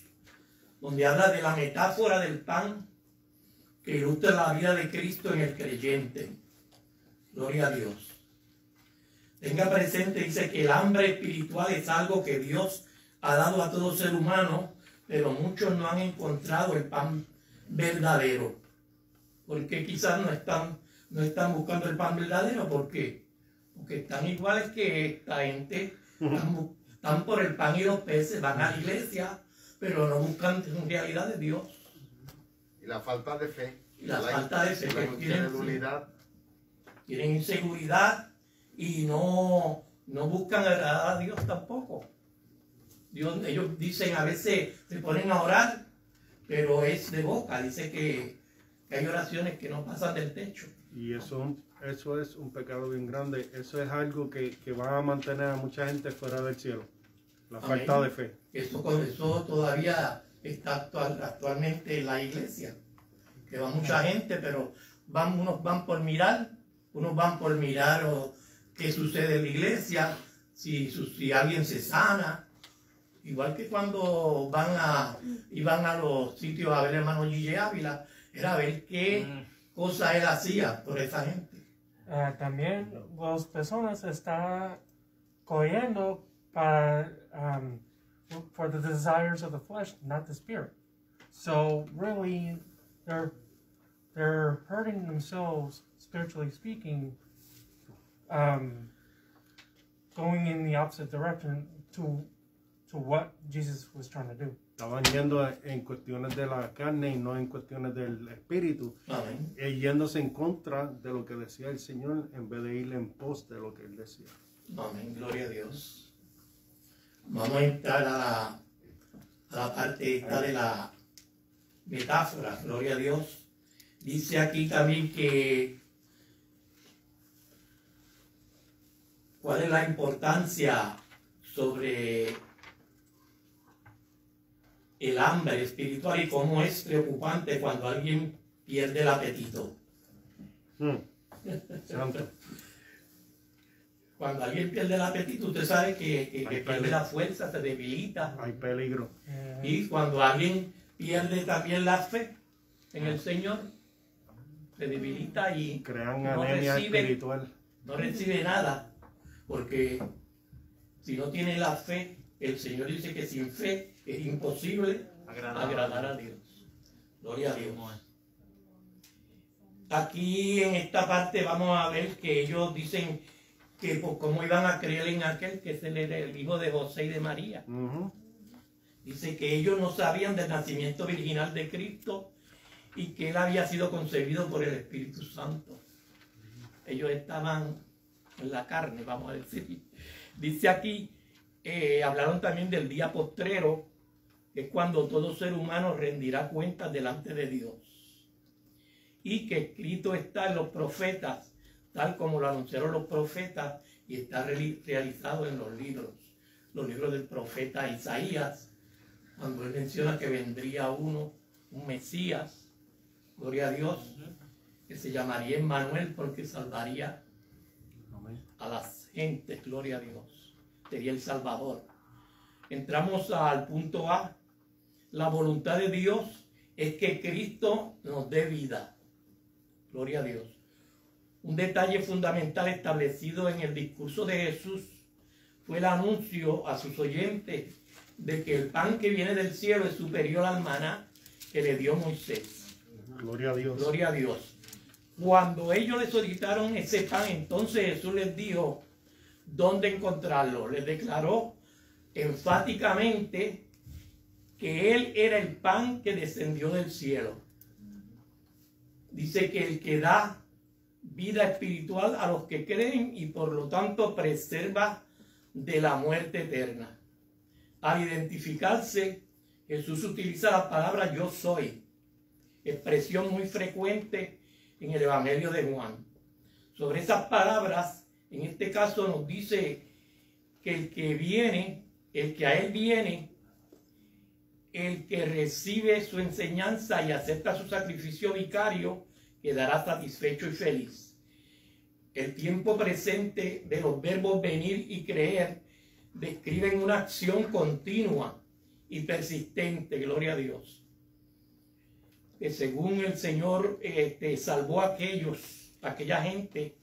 donde habla de la metáfora del pan que ilustra la vida de Cristo en el creyente. Gloria a Dios. Tenga presente, dice que el hambre espiritual es algo que Dios ha dado a todo ser humano, pero muchos no han encontrado el pan verdadero. Porque quizás no están buscando el pan verdadero. ¿Por qué? Porque están iguales que esta gente. Están por el pan y los peces, van a la iglesia, pero no buscan en realidad de Dios. Y la falta de fe. Y la falta de fe, que no tienen inseguridad y no buscan agradar a Dios tampoco. Ellos dicen, a veces se ponen a orar, pero es de boca. Dice que hay oraciones que no pasan del techo. Y eso es un pecado bien grande. Eso es algo que va a mantener a mucha gente fuera del cielo. La falta de fe. Eso todavía está actualmente en la iglesia. Que va mucha gente, pero unos van por mirar qué sucede en la iglesia, si alguien se sana. Igual que cuando iban a los sitios a ver al hermano Gille Ávila, era ver qué cosa él hacía por esa gente. También las personas están cogiendo para for the desires of the flesh, not the spirit. So really, they're hurting themselves, spiritually speaking, going in the opposite direction to what Jesus was trying to do. Estaban yendo en cuestiones de la carne y no en cuestiones del espíritu. Amén. Yéndose en contra de lo que decía el Señor en vez de ir en pos de lo que Él decía. Amén, gloria a Dios. Vamos a entrar a la parte esta de la metáfora, gloria a Dios. Dice aquí también que cuál es la importancia sobre el hambre espiritual y cómo es preocupante cuando alguien pierde el apetito. Santo. Cuando alguien pierde el apetito, usted sabe que pierde la fuerza, se debilita. Hay peligro. Y cuando alguien pierde también la fe en el Señor, se debilita y crean anemia espiritual. No recibe nada, porque si no tiene la fe, el Señor dice que sin fe es imposible agradar a Dios. Gloria a Dios. Aquí en esta parte vamos a ver que ellos dicen que pues, cómo iban a creer en aquel que es el hijo de José y de María. Dice que ellos no sabían del nacimiento virginal de Cristo y que él había sido concebido por el Espíritu Santo. Ellos estaban en la carne, vamos a decir. Dice aquí, hablaron también del día postrero, que es cuando todo ser humano rendirá cuentas delante de Dios. Y que escrito está en los profetas, tal como lo anunciaron los profetas, y está realizado en los libros del profeta Isaías, cuando él menciona que vendría un Mesías, gloria a Dios, que se llamaría Emmanuel, porque salvaría a las gentes, gloria a Dios, sería el Salvador. Entramos al punto A. La voluntad de Dios es que Cristo nos dé vida, gloria a Dios. Un detalle fundamental establecido en el discurso de Jesús fue el anuncio a sus oyentes de que el pan que viene del cielo es superior al maná que le dio Moisés. Gloria a Dios. Gloria a Dios. Cuando ellos le solicitaron ese pan, entonces Jesús les dijo dónde encontrarlo. Les declaró enfáticamente que Él era el pan que descendió del cielo. Dice que el que da vida espiritual a los que creen y por lo tanto preserva de la muerte eterna. Al identificarse, Jesús utiliza la palabra yo soy, expresión muy frecuente en el Evangelio de Juan. Sobre esas palabras, en este caso nos dice que el que viene, el que a él viene, el que recibe su enseñanza y acepta su sacrificio vicario, quedará satisfecho y feliz. El tiempo presente de los verbos venir y creer describen una acción continua y persistente, gloria a Dios. Que según el Señor salvó a aquella gente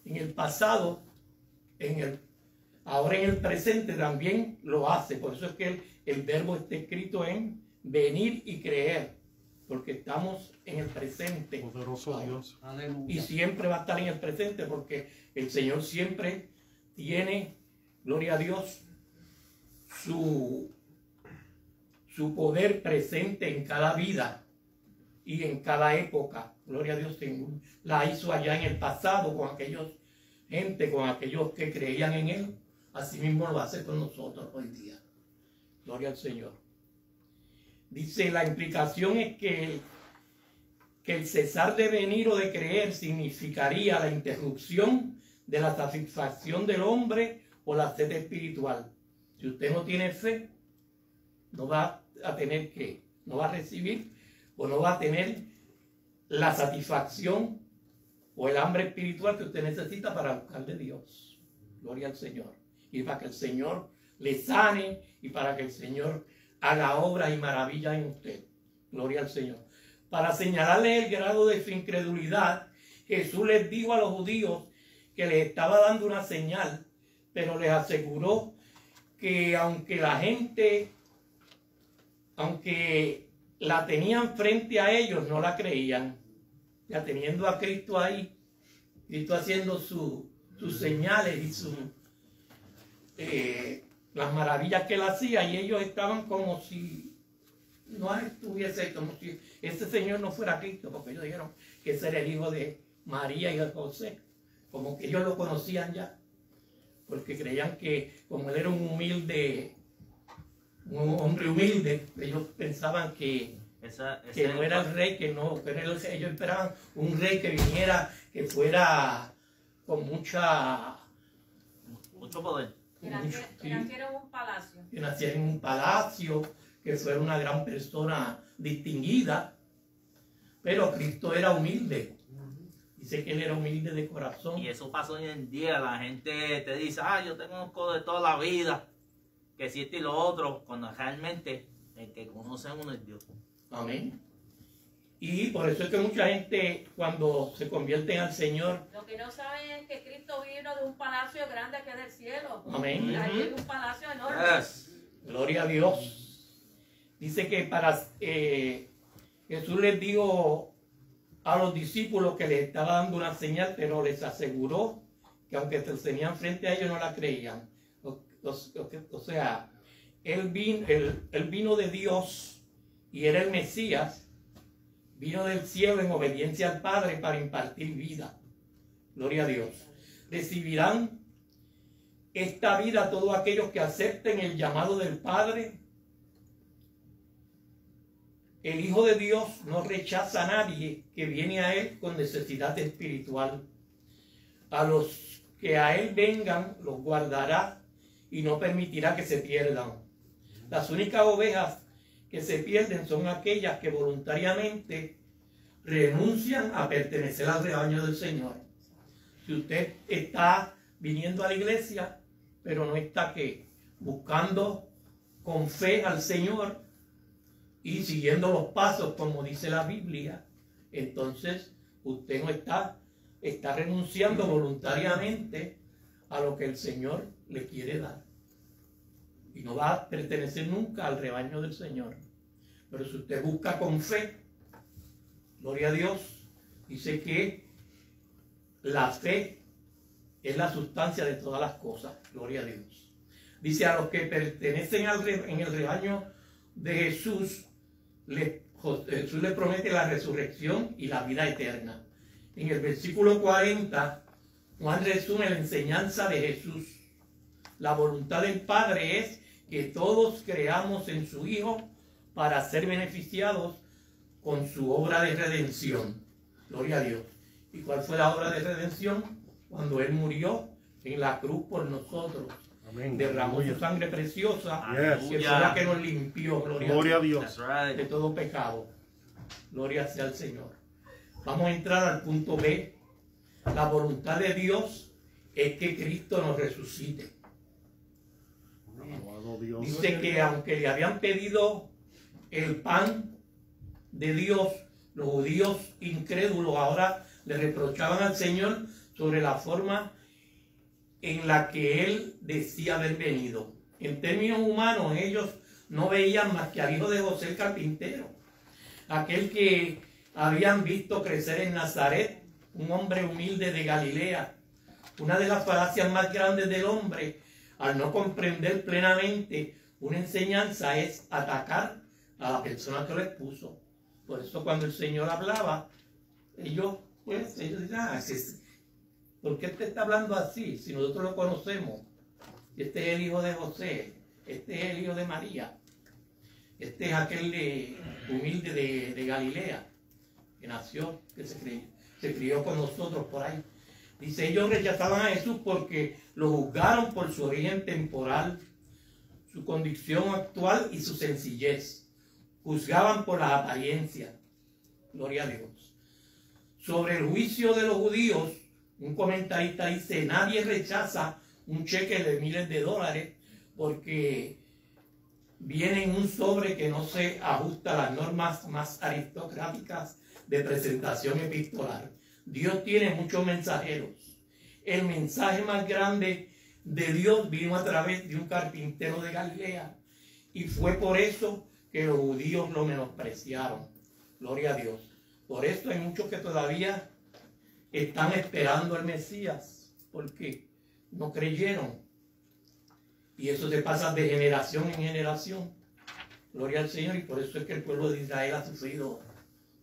en el pasado, ahora en el presente también lo hace. Por eso es que el verbo está escrito en venir y creer, porque estamos en el presente. Poderoso Dios. Y siempre va a estar en el presente, porque el Señor siempre tiene, gloria a Dios, su poder presente en cada vida y en cada época. Gloria a Dios, la hizo allá en el pasado con aquellos que creían en Él. Así mismo lo hace con nosotros hoy día. Gloria al Señor. Dice, la implicación es que el cesar de venir o de creer significaría la interrupción de la satisfacción del hombre o la sed espiritual. Si usted no tiene fe, no va a tener que, no va a recibir o no va a tener la satisfacción o el hambre espiritual que usted necesita para buscar de Dios. Gloria al Señor. Y para que el Señor le sane y para que el Señor haga obras y maravillas en usted. Gloria al Señor. Para señalarles el grado de su incredulidad, Jesús les dijo a los judíos que les estaba dando una señal, pero les aseguró que aunque la tenían frente a ellos, no la creían. Ya teniendo a Cristo ahí, Cristo haciendo sus señales y las maravillas que él hacía, y ellos estaban como si no estuviese, como si ese Señor no fuera Cristo, porque ellos dijeron que ese era el hijo de María y de José, como que ellos lo conocían ya, porque creían que como él era un hombre humilde, ellos pensaban que no era el rey, ellos esperaban un rey que viniera, que fuera con mucho poder. Que naciera en un palacio. Que naciera en un palacio, que fuera una gran persona distinguida. Pero Cristo era humilde. Dice que él era humilde de corazón. Y eso pasa hoy en día. La gente te dice, yo te conozco de toda la vida, que si esto y lo otro, cuando realmente el que conoce a uno es Dios. Amén. Y por eso es que mucha gente, cuando se convierten al Señor, lo que no saben es que Cristo vino de un palacio grande que es del cielo. Amén. Ahí hay un palacio enorme. Gloria a Dios. Dice que Jesús les dijo a los discípulos que les estaba dando una señal, pero les aseguró que aunque se tenían frente a ellos, no la creían. O sea, él vino de Dios y era el Mesías. Vino del cielo en obediencia al Padre para impartir vida. Gloria a Dios. Recibirán esta vida todos aquellos que acepten el llamado del Padre el Hijo de Dios no rechaza a nadie que viene a Él con necesidad espiritual. A los que a Él vengan los guardará y no permitirá que se pierdan. Las únicas ovejas que se pierden son aquellas que voluntariamente renuncian a pertenecer al rebaño del Señor. Si usted está viniendo a la iglesia, pero no está buscando con fe al Señor y siguiendo los pasos como dice la Biblia, entonces usted no está renunciando voluntariamente a lo que el Señor le quiere dar. Y no va a pertenecer nunca al rebaño del Señor. Pero si usted busca con fe, gloria a Dios, dice que la fe es la sustancia de todas las cosas, gloria a Dios. Dice, a los que pertenecen en el rebaño de Jesús, Jesús le promete la resurrección y la vida eterna. En el versículo 40, Juan resume la enseñanza de Jesús. La voluntad del Padre es que todos creamos en su Hijo para ser beneficiados con su obra de redención. Gloria a Dios. ¿Y cuál fue la obra de redención? Cuando Él murió en la cruz por nosotros. Amén. Derramó su sangre preciosa, Yes. que fue la que nos limpió. Gloria a Dios. That's right. De todo pecado. Gloria sea al Señor. Vamos a entrar al punto B. La voluntad de Dios es que Cristo nos resucite. Alabado Dios. Dice que aunque le habían pedido el pan de Dios, los judíos incrédulos ahora le reprochaban al Señor sobre la forma en la que Él decía haber venido. En términos humanos, ellos no veían más que al hijo de José el carpintero, aquel que habían visto crecer en Nazaret, un hombre humilde de Galilea. Una de las falacias más grandes del hombre, al no comprender plenamente una enseñanza, es atacar a la persona que lo expuso. Por eso cuando el Señor hablaba, ellos dicen, ¿por qué te está hablando así? Si nosotros lo conocemos. Este es el hijo de José, este es el hijo de María, este es aquel humilde de Galilea, que nació, que se crió con nosotros por ahí. Dice, ellos rechazaban a Jesús porque lo juzgaron por su origen temporal, su condición actual y su sencillez. Juzgaban por las apariencias. Gloria a Dios. Sobre el juicio de los judíos, un comentarista dice, nadie rechaza un cheque de miles de dólares porque viene en un sobre que no se ajusta a las normas más aristocráticas de presentación epistolar. Dios tiene muchos mensajeros. El mensaje más grande de Dios vino a través de un carpintero de Galilea y fue por eso que los judíos lo menospreciaron. Gloria a Dios. Por eso hay muchos que todavía están esperando al Mesías porque no creyeron. Y eso se pasa de generación en generación. Gloria al Señor. Y por eso es que el pueblo de Israel ha sufrido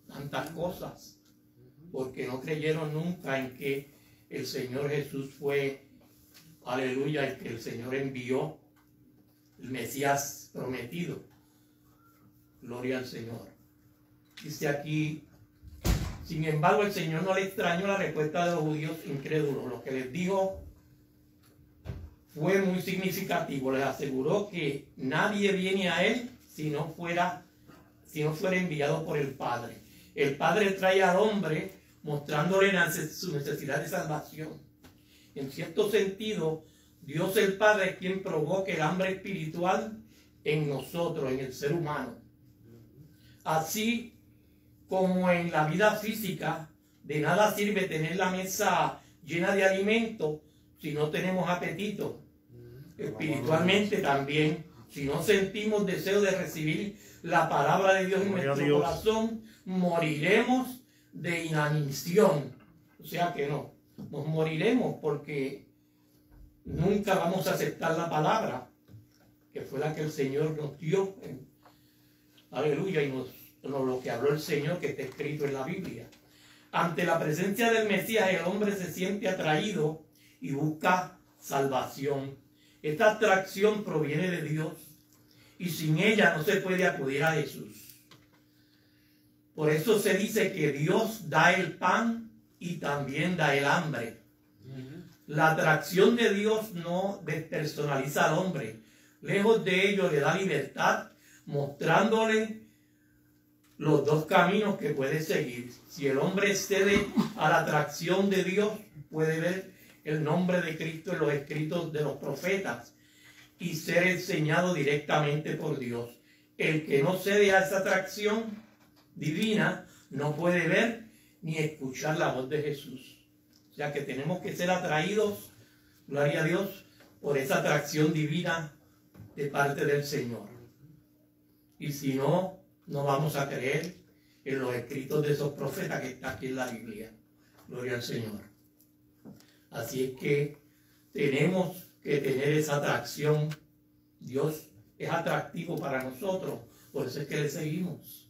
tantas cosas. Porque no creyeron nunca en que el Señor Jesús fue, aleluya, el que el Señor envió, el Mesías prometido. Gloria al Señor. Dice aquí, sin embargo, el Señor no le extrañó la respuesta de los judíos incrédulos. Lo que les dijo fue muy significativo. Les aseguró que nadie viene a Él si no fuera enviado por el Padre. El Padre trae al hombre mostrándole su necesidad de salvación. En cierto sentido, Dios el Padre es quien provoca el hambre espiritual en nosotros, en el ser humano. Así como en la vida física, de nada sirve tener la mesa llena de alimento si no tenemos apetito. Espiritualmente también, si no sentimos deseo de recibir la palabra de Dios en nuestro corazón, moriremos de inanición. O sea que no, nos moriremos porque nunca vamos a aceptar la palabra que fue la que el Señor nos dio. Aleluya, y lo que habló el Señor, que está escrito en la Biblia. Ante la presencia del Mesías, el hombre se siente atraído y busca salvación. Esta atracción proviene de Dios y sin ella no se puede acudir a Jesús. Por eso se dice que Dios da el pan y también da el hambre. La atracción de Dios no despersonaliza al hombre. Lejos de ello le da libertad, mostrándole los dos caminos que puede seguir. Si el hombre cede a la atracción de Dios, puede ver el nombre de Cristo en los escritos de los profetas y ser enseñado directamente por Dios. El que no cede a esa atracción divina no puede ver ni escuchar la voz de Jesús. O sea que tenemos que ser atraídos, gloria a Dios, por esa atracción divina de parte del Señor. Y si no, no vamos a creer en los escritos de esos profetas que están aquí en la Biblia. Gloria al Señor. Así es que tenemos que tener esa atracción. Dios es atractivo para nosotros, por eso es que le seguimos,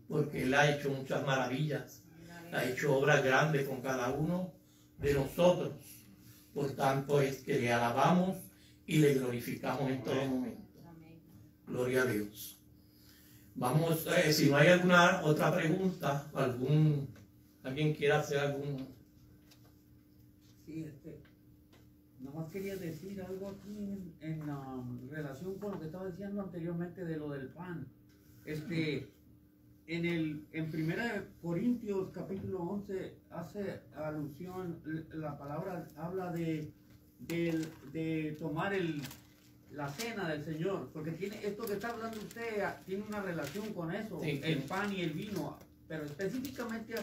porque Él ha hecho muchas maravillas, ha hecho obras grandes con cada uno de nosotros. Por tanto es que le alabamos y le glorificamos en todo momento. Gloria a Dios. Vamos, si no hay alguna otra pregunta, alguien quiera hacer algún... Sí, nomás quería decir algo aquí en relación con lo que estaba diciendo anteriormente de lo del pan. En 1 Corintios capítulo 11 hace alusión, la palabra habla de tomar la cena del Señor, porque tiene esto que está hablando usted, tiene una relación con eso, sí, el pan y el vino, pero específicamente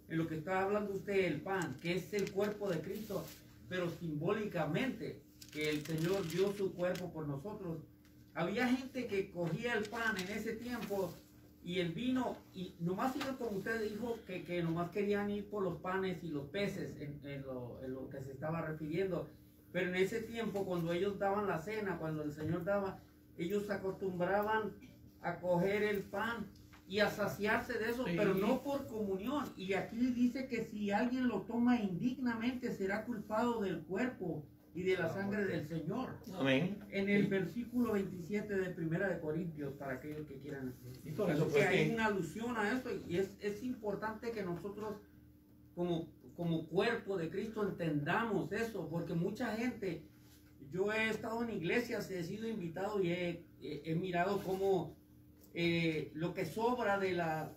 en lo que está hablando usted, el pan, que es el cuerpo de Cristo, pero simbólicamente, que el Señor dio su cuerpo por nosotros. Había gente que cogía el pan en ese tiempo y el vino, y nomás iba como usted dijo, que nomás querían ir por los panes y los peces, en lo que se estaba refiriendo. Pero en ese tiempo, cuando ellos daban la cena, cuando el Señor daba, ellos se acostumbraban a coger el pan y a saciarse de eso, sí, pero no por comunión. Y aquí dice que si alguien lo toma indignamente, será culpado del cuerpo y de la sangre del Señor. Amén. En el versículo 27 de 1 Corintios, para aquellos que quieran. Y por eso que hay una alusión a eso, y es importante que nosotros, como cuerpo de Cristo, entendamos eso, porque mucha gente, yo he estado en iglesias, he sido invitado y he mirado cómo lo que sobra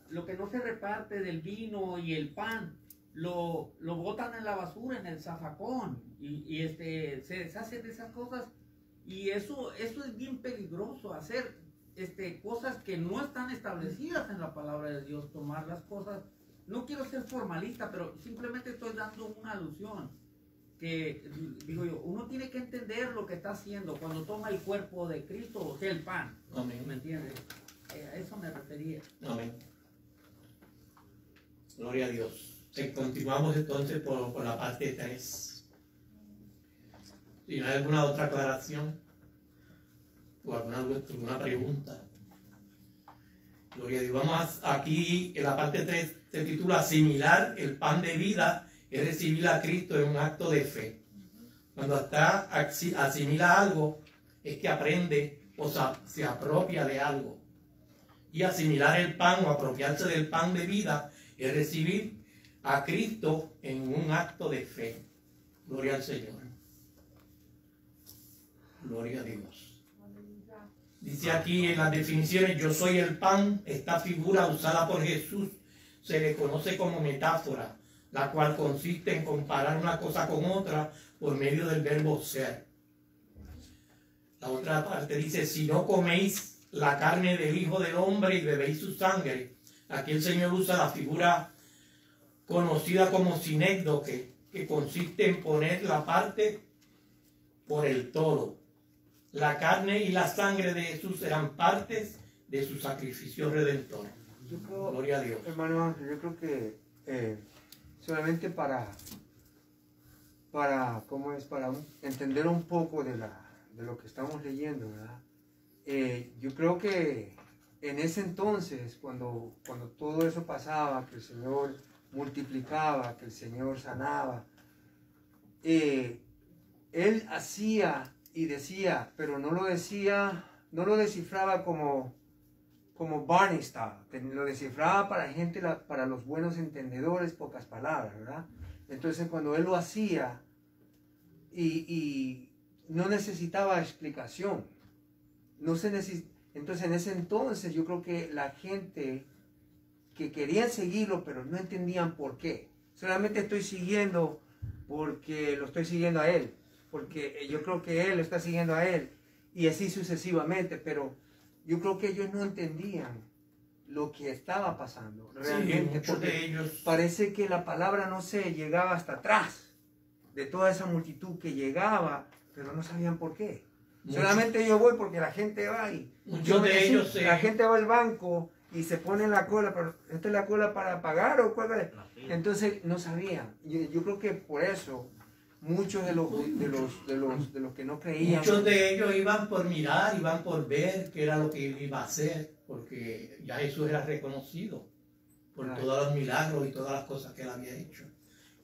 lo que no se reparte del vino y el pan, lo botan en la basura, en el zafacón, y se deshacen de esas cosas, y eso es bien peligroso, hacer cosas que no están establecidas en la palabra de Dios, tomar las cosas. No quiero ser formalista, pero simplemente estoy dando una alusión, que digo yo, uno tiene que entender lo que está haciendo cuando toma el cuerpo de Cristo, o sea, el pan. Amén. ¿Me entiendes? A eso me refería. Amén. Gloria a Dios. Continuamos entonces por la parte 3. Si no hay alguna otra aclaración o alguna pregunta. Gloria a Dios. Vamos aquí en la parte 3, se titula asimilar el pan de vida, es recibir a Cristo en un acto de fe. Cuando asimila algo, es que aprende o se apropia de algo. Y asimilar el pan o apropiarse del pan de vida es recibir a Cristo en un acto de fe. Gloria al Señor. Gloria a Dios. Dice aquí en las definiciones, yo soy el pan. Esta figura usada por Jesús se le conoce como metáfora, la cual consiste en comparar una cosa con otra por medio del verbo ser. La otra parte dice, si no coméis la carne del Hijo del Hombre y bebéis su sangre. Aquí el Señor usa la figura conocida como sinécdoque, que consiste en poner la parte por el todo. La carne y la sangre de Jesús eran partes de su sacrificio redentor. Yo creo, gloria a Dios. Hermano Ángel, yo creo que solamente para entender un poco de lo que estamos leyendo, ¿verdad? Yo creo que en ese entonces, cuando todo eso pasaba, que el Señor multiplicaba, que el Señor sanaba, Él hacía y decía, pero no lo decía, no lo descifraba como como Barney Style, lo descifraba para gente, para los buenos entendedores, pocas palabras, ¿verdad? Entonces cuando él lo hacía y no necesitaba explicación, entonces en ese entonces yo creo que la gente que querían seguirlo pero no entendían por qué, solamente estoy siguiendo porque lo estoy siguiendo a él, porque yo creo que él lo está siguiendo a él y así sucesivamente, pero yo creo que ellos no entendían lo que estaba pasando realmente, sí, porque de ellos... parece que la palabra no sé, llegaba hasta atrás de toda esa multitud que llegaba, pero no sabían por qué. Solamente yo voy porque la gente va y la gente va al banco y se pone en la cola, pero ¿esta es la cola para pagar o cuál es? Entonces no sabían. Yo creo que por eso muchos de los que no creían. Muchos de ellos iban por mirar, iban por ver qué era lo que iba a hacer, porque ya Jesús era reconocido por todos los milagros y todas las cosas que él había hecho.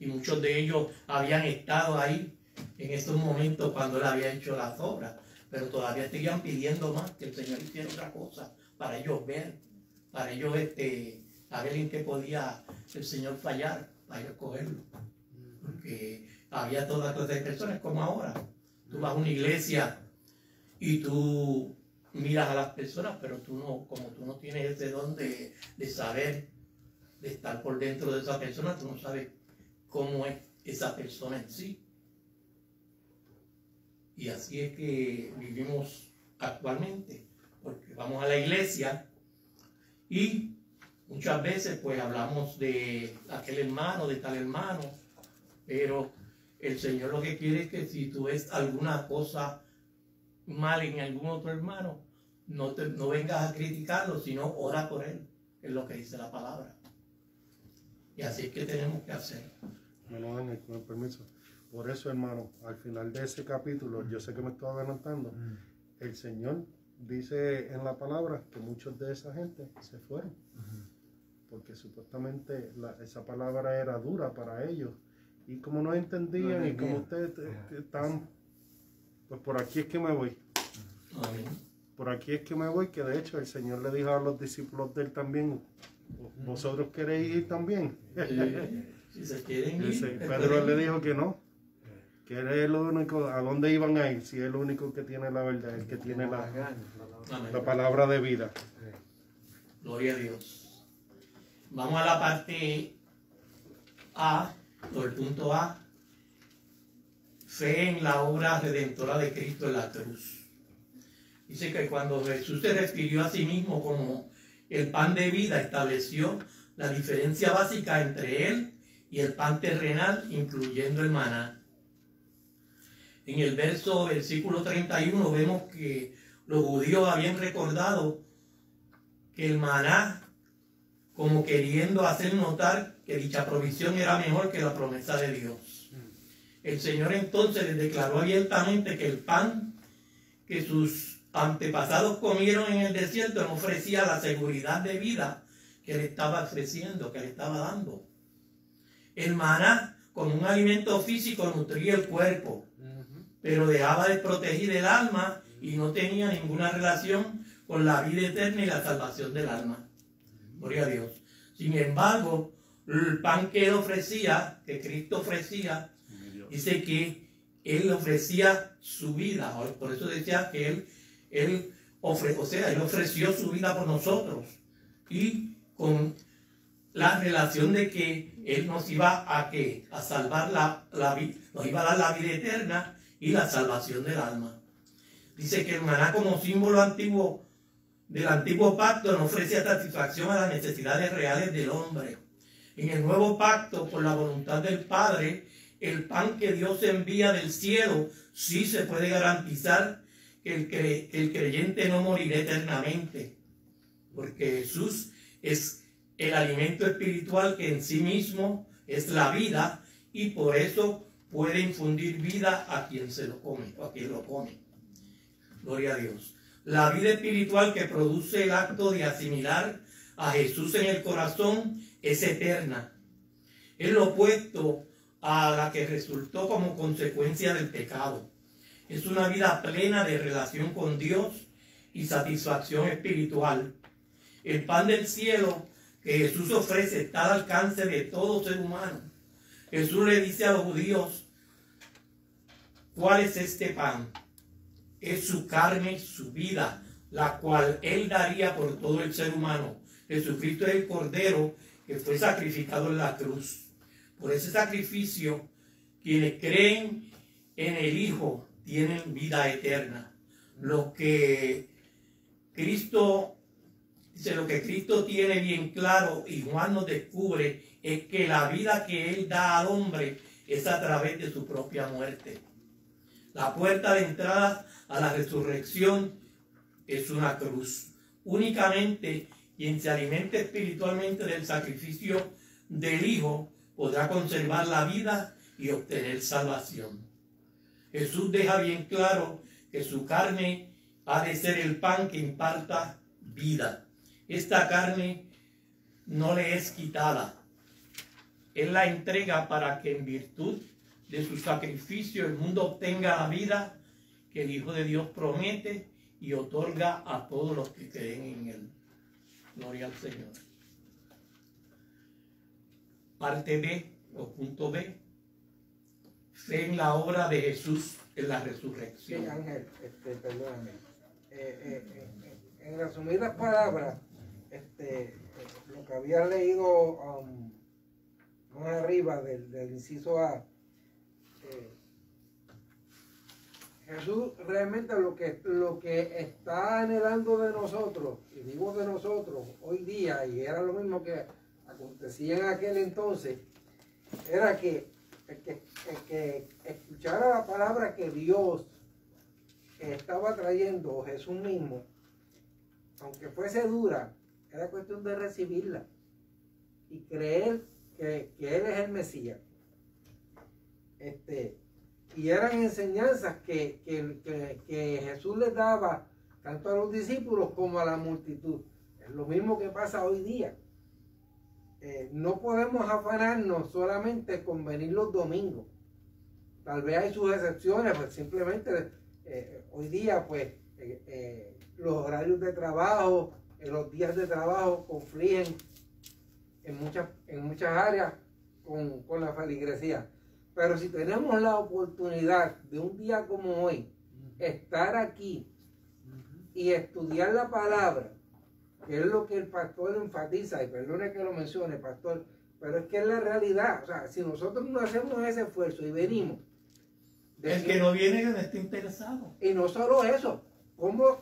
Y muchos de ellos habían estado ahí en estos momentos cuando él había hecho las obras, pero todavía seguían pidiendo más, que el Señor hiciera otra cosa para ellos ver, para ellos a ver en qué podía el Señor fallar, para ellos cogerlo. Porque había todas clases de personas como ahora. Tú vas a una iglesia y tú miras a las personas, pero tú no, como tú no tienes ese don de saber, de estar por dentro de esa persona, tú no sabes cómo es esa persona en sí. Y así es que vivimos actualmente, porque vamos a la iglesia y muchas veces pues hablamos de aquel hermano, de tal hermano, pero el Señor lo que quiere es que si tú ves alguna cosa mal en algún otro hermano, no vengas a criticarlo, sino ora por él, es lo que dice la palabra. Y así es que tenemos que hacer. Bueno, Ángel, con el permiso. Por eso, hermano, al final de ese capítulo, yo sé que me estoy adelantando, el Señor dice en la palabra que muchos de esa gente se fueron, porque supuestamente esa palabra era dura para ellos, y como no entendían, y como ustedes estaban, pues por aquí es que me voy. Por aquí es que me voy, que de hecho el Señor le dijo a los discípulos de él también, ¿vosotros queréis ir también? Si se quieren ir. Pedro le dijo que no, que él es el único. ¿A dónde iban a ir? Si es el único que tiene la verdad, el que tiene la palabra de vida. Gloria a Dios. Vamos a la parte A, o el punto A. Fe en la obra redentora de Cristo en la cruz. Dice que cuando Jesús se refirió a sí mismo como el pan de vida, estableció la diferencia básica entre él y el pan terrenal, incluyendo el maná. En el versículo 31 vemos que los judíos habían recordado que el maná, como queriendo hacer notar que dicha provisión era mejor que la promesa de Dios. El Señor entonces les declaró abiertamente que el pan que sus antepasados comieron en el desierto no ofrecía la seguridad de vida que le estaba ofreciendo, que le estaba dando. El maná, como un alimento físico, nutría el cuerpo, pero dejaba de proteger el alma y no tenía ninguna relación con la vida eterna y la salvación del alma. Gloria a Dios. Sin embargo, el pan que él ofrecía, que Cristo ofrecía, dice que él ofrecía su vida. Por eso decía que él ofreció su vida por nosotros. Y con la relación de que él nos iba a salvar nos iba a dar la vida eterna y la salvación del alma. Dice que el maná, como símbolo antiguo del antiguo pacto, no ofrecía satisfacción a las necesidades reales del hombre. En el nuevo pacto, por la voluntad del Padre, el pan que Dios envía del cielo, sí se puede garantizar que el creyente no morirá eternamente, porque Jesús es el alimento espiritual que en sí mismo es la vida, y por eso puede infundir vida a quien se lo come, o a quien lo come. Gloria a Dios. La vida espiritual que produce el acto de asimilar a Jesús en el corazón es eterna. Es lo opuesto a la que resultó como consecuencia del pecado. Es una vida plena de relación con Dios y satisfacción espiritual. El pan del cielo que Jesús ofrece está al alcance de todo ser humano. Jesús le dice a los judíos, ¿cuál es este pan? Es su carne, su vida, la cual Él daría por todo el ser humano. Jesucristo es el Cordero que fue sacrificado en la cruz. Por ese sacrificio, quienes creen en el Hijo tienen vida eterna. Lo que Cristo tiene bien claro y Juan nos descubre es que la vida que Él da al hombre es a través de su propia muerte. La puerta de entrada a la resurrección es una cruz. Únicamente quien se alimente espiritualmente del sacrificio del Hijo podrá conservar la vida y obtener salvación. Jesús deja bien claro que su carne ha de ser el pan que imparta vida. Esta carne no le es quitada. Él la entrega para que en virtud de su sacrificio el mundo obtenga la vida que el Hijo de Dios promete y otorga a todos los que creen en Él. Gloria al Señor. Parte B, o punto B. Fe en la obra de Jesús en la resurrección. Sí, Ángel, perdóname. En resumidas palabras, lo que había leído más arriba del inciso A, Jesús realmente lo que está anhelando de nosotros, y digo de nosotros hoy día, y era lo mismo que acontecía en aquel entonces, era que escuchara la palabra que Dios estaba trayendo, Jesús mismo, aunque fuese dura, era cuestión de recibirla y creer que Él es el Mesías. Y eran enseñanzas que Jesús les daba tanto a los discípulos como a la multitud. Es lo mismo que pasa hoy día. No podemos afanarnos solamente con venir los domingos. Tal vez hay sus excepciones, pues simplemente hoy día pues los horarios de trabajo, los días de trabajo confluyen en muchas áreas con la feligresía. Pero si tenemos la oportunidad de un día como hoy estar aquí y estudiar la palabra, que es lo que el pastor enfatiza, y perdone que lo mencione, pastor, pero es que es la realidad. O sea, si nosotros no hacemos ese esfuerzo y venimos, el que no viene no está interesado. Y no solo eso, ¿cómo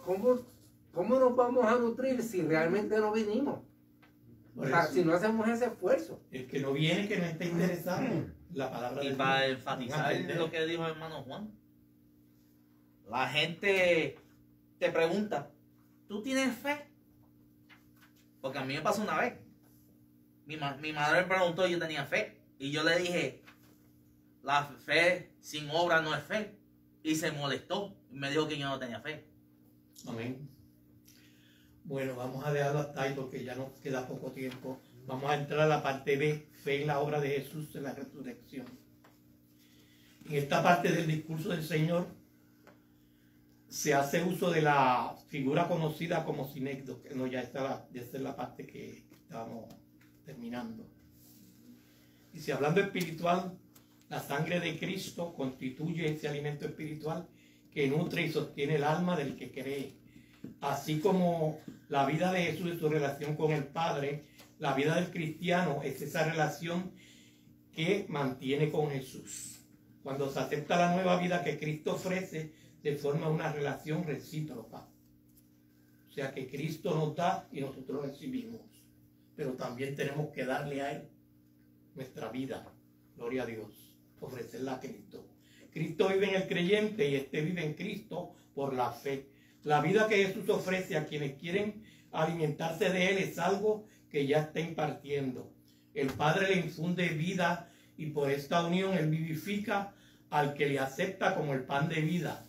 nos vamos a nutrir si realmente no vinimos? O sea, si no hacemos ese esfuerzo. El que no viene, que no está interesado. La palabra y para enfatizar lo que dijo el hermano Juan, la gente te pregunta, ¿tú tienes fe? Porque a mí me pasó una vez. Mi madre me preguntó si yo tenía fe. Y yo le dije, la fe sin obra no es fe. Y se molestó. Y me dijo que yo no tenía fe. Amén. Bueno, vamos a dejarlo hasta ahí porque ya nos queda poco tiempo. Vamos a entrar a la parte B, fe en la obra de Jesús en la resurrección. En esta parte del discurso del Señor se hace uso de la figura conocida como sinécdoque. No, ya esta es la parte que estábamos terminando. Y si hablando espiritual, la sangre de Cristo constituye ese alimento espiritual que nutre y sostiene el alma del que cree. Así como la vida de Jesús y su relación con el Padre, la vida del cristiano es esa relación que mantiene con Jesús. Cuando se acepta la nueva vida que Cristo ofrece, se forma una relación recíproca. O sea que Cristo nos da y nosotros recibimos. Pero también tenemos que darle a Él nuestra vida. Gloria a Dios. Ofrecerla a Cristo. Cristo vive en el creyente y este vive en Cristo por la fe. La vida que Jesús ofrece a quienes quieren alimentarse de Él es algo que ya está impartiendo. El Padre le infunde vida y por esta unión Él vivifica al que le acepta como el pan de vida.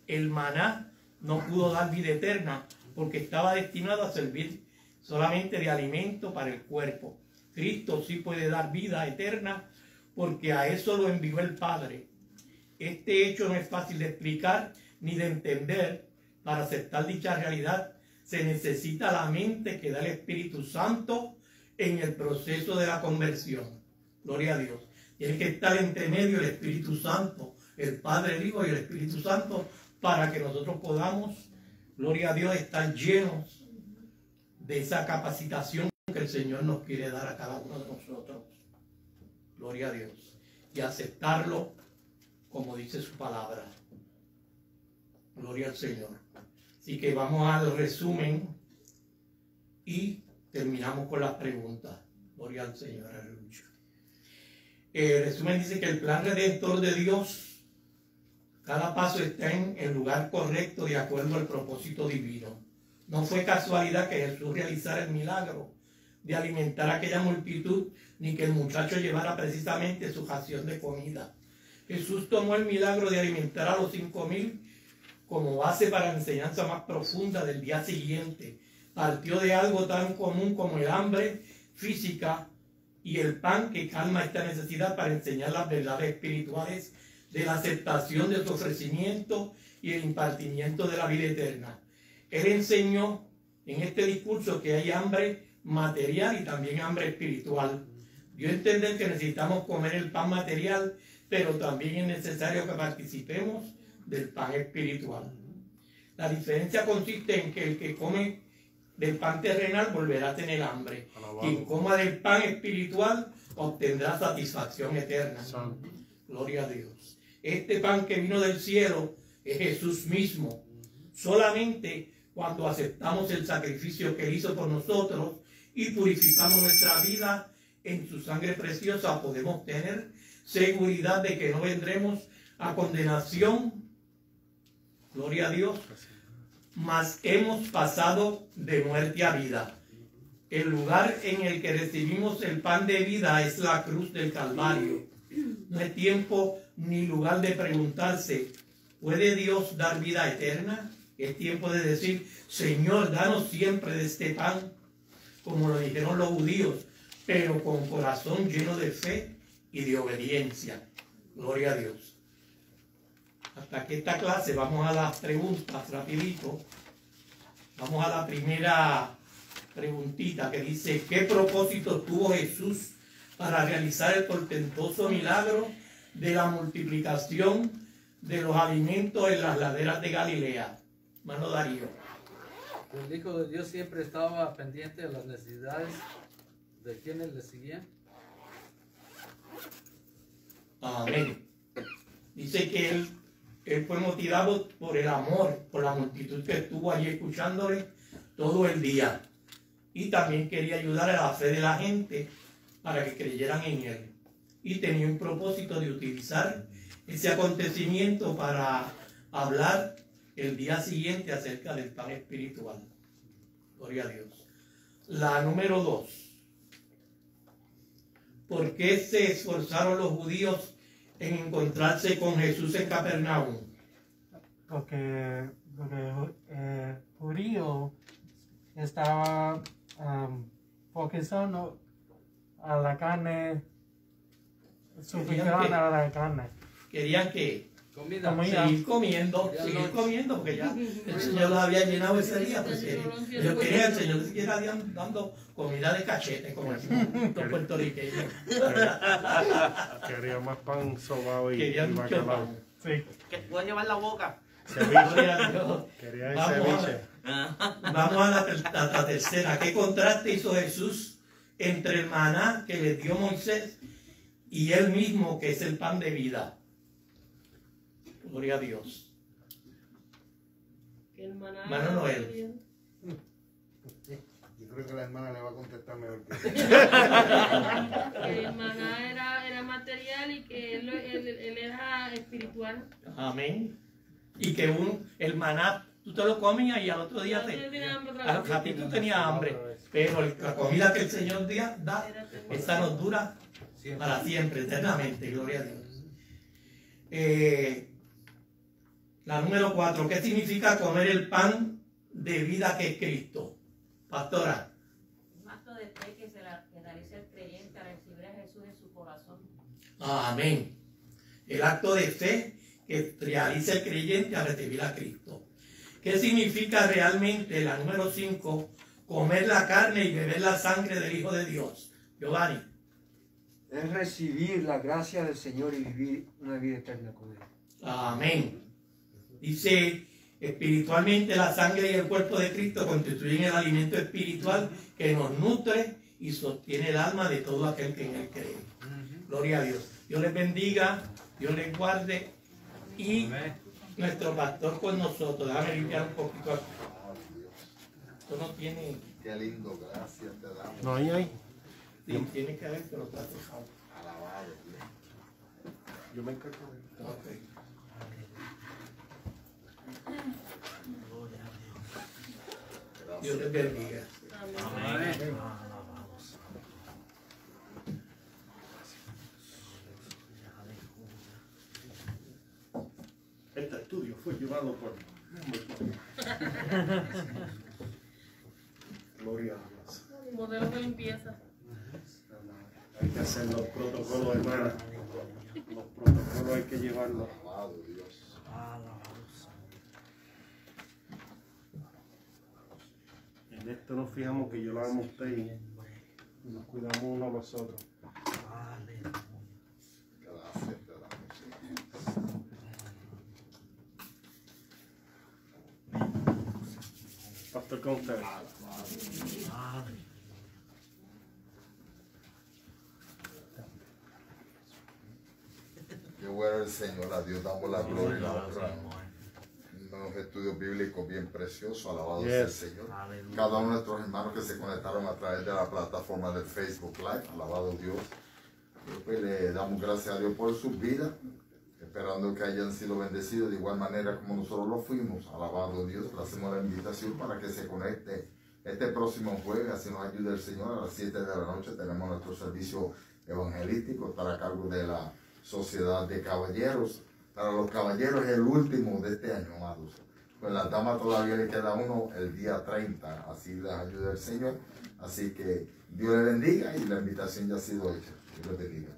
El maná no pudo dar vida eterna porque estaba destinado a servir solamente de alimento para el cuerpo. Cristo sí puede dar vida eterna porque a eso lo envió el Padre. Este hecho no es fácil de explicar ni de entender. Para aceptar dicha realidad se necesita la mente que da el Espíritu Santo en el proceso de la conversión. Gloria a Dios. Tiene que estar entre medio el Espíritu Santo, el Padre, el Hijo y el Espíritu Santo, para que nosotros podamos, gloria a Dios, estar llenos de esa capacitación que el Señor nos quiere dar a cada uno de nosotros. Gloria a Dios. Y aceptarlo como dice su palabra. Gloria al Señor. Así que vamos al resumen y terminamos con las preguntas. Gloria al Señor. Aleluya. El resumen dice que el plan redentor de Dios, cada paso está en el lugar correcto de acuerdo al propósito divino. No fue casualidad que Jesús realizara el milagro de alimentar a aquella multitud, ni que el muchacho llevara precisamente su ración de comida. Jesús tomó el milagro de alimentar a los 5,000 como base para la enseñanza más profunda del día siguiente. Partió de algo tan común como el hambre física y el pan que calma esta necesidad para enseñar las verdades espirituales de la aceptación de su ofrecimiento y el impartimiento de la vida eterna. Él enseñó en este discurso que hay hambre material y también hambre espiritual. Dio a entender que necesitamos comer el pan material, pero también es necesario que participemos del pan espiritual. La diferencia consiste en que el que come del pan terrenal volverá a tener hambre. Quien coma del pan espiritual obtendrá satisfacción eterna. Gloria a Dios. Este pan que vino del cielo es Jesús mismo. Solamente cuando aceptamos el sacrificio que Él hizo por nosotros y purificamos nuestra vida en su sangre preciosa, podemos tener seguridad de que no vendremos a condenación. Gloria a Dios. Mas hemos pasado de muerte a vida. El lugar en el que recibimos el pan de vida es la cruz del Calvario. No es tiempo ni lugar de preguntarse, ¿puede Dios dar vida eterna? Es tiempo de decir, Señor, danos siempre de este pan, como lo dijeron los judíos, pero con corazón lleno de fe y de obediencia. Gloria a Dios. Hasta aquí esta clase, vamos a las preguntas rapidito. Vamos a la primera preguntita que dice, ¿qué propósito tuvo Jesús para realizar el portentoso milagro de la multiplicación de los alimentos en las laderas de Galilea? Hermano Darío. El Hijo de Dios siempre estaba pendiente de las necesidades de quienes le seguían. Amén. Dice que él fue motivado por el amor, por la multitud que estuvo allí escuchándole todo el día. Y también quería ayudar a la fe de la gente para que creyeran en él. Y tenía un propósito de utilizar ese acontecimiento para hablar el día siguiente acerca del pan espiritual. Gloria a Dios. La número 2. ¿Por qué se esforzaron los judíos en encontrarse con Jesús en Capernaum? Porque judío estaba focusando a la carne, suficiente a la carne. Querían que comida. Seguir comiendo, porque ya el Señor los había llenado ese día. Pues ellos querían, el Señor les siguiera dando comida de cachete, como decimos los puertorriqueños. Quería más pan sobao y bacalao. Sí. Que pueda llevar la boca. Quería el ceviche. Vamos a la tercera. ¿Qué contraste hizo Jesús entre el maná que le dio Moisés y él mismo, que es el pan de vida? Gloria a Dios. Hermano Noel. Yo creo que la hermana le va a contestar mejor que el maná era material y que él era espiritual. Amén. Y que el maná, tú te lo comías y al otro día al ratito tenía hambre. Pero la comida que el Señor da, esa nos dura para siempre, eternamente. Gloria a Dios. La número 4. ¿Qué significa comer el pan de vida que es Cristo? Pastora. Un acto de fe que realiza el creyente al recibir a Jesús en su corazón. Amén. El acto de fe que realiza el creyente al recibir a Cristo. ¿Qué significa realmente la número 5? Comer la carne y beber la sangre del Hijo de Dios. Giovanni. Es recibir la gracia del Señor y vivir una vida eterna con Él. Amén. Dice, espiritualmente la sangre y el cuerpo de Cristo constituyen el alimento espiritual que nos nutre y sostiene el alma de todo aquel que en Él cree. Gloria a Dios. Dios les bendiga, Dios les guarde y nuestro pastor con nosotros. Déjame limpiar un poquito aquí. Esto no tiene... Qué lindo, gracias te damos. No hay. Sí, tiene que haber, pero está dejado. Alabado, Dios. Yo me encargo de esto. Okay. Dios les bendiga. Amén. Este estudio fue llevado por... Gloria a Dios. Modelos de limpieza. Hay que hacer los protocolos, hermana. Los protocolos hay que llevarlos. Alabado, Dios. En esto nos fijamos que yo lo amo a usted y nos cuidamos unos a los otros. Gracias te damos, Señor. Pastor, con usted. Qué bueno el Señor, a Dios damos la gloria y la honra. Unos estudios bíblicos bien preciosos, alabado sea el Señor. Cada uno de nuestros hermanos que se conectaron a través de la plataforma del Facebook Live, alabado Dios. Y pues le damos gracias a Dios por sus vidas, esperando que hayan sido bendecidos de igual manera como nosotros lo fuimos, alabado Dios. Le hacemos la invitación para que se conecte este próximo jueves, así nos ayude el Señor. A las 7 de la noche tenemos nuestro servicio evangelístico, estará a cargo de la Sociedad de Caballeros. Para los caballeros es el último de este año, amados. Pues las damas todavía le queda uno el día 30, así les ayuda el Señor. Así que Dios le bendiga y la invitación ya ha sido hecha. Dios le bendiga.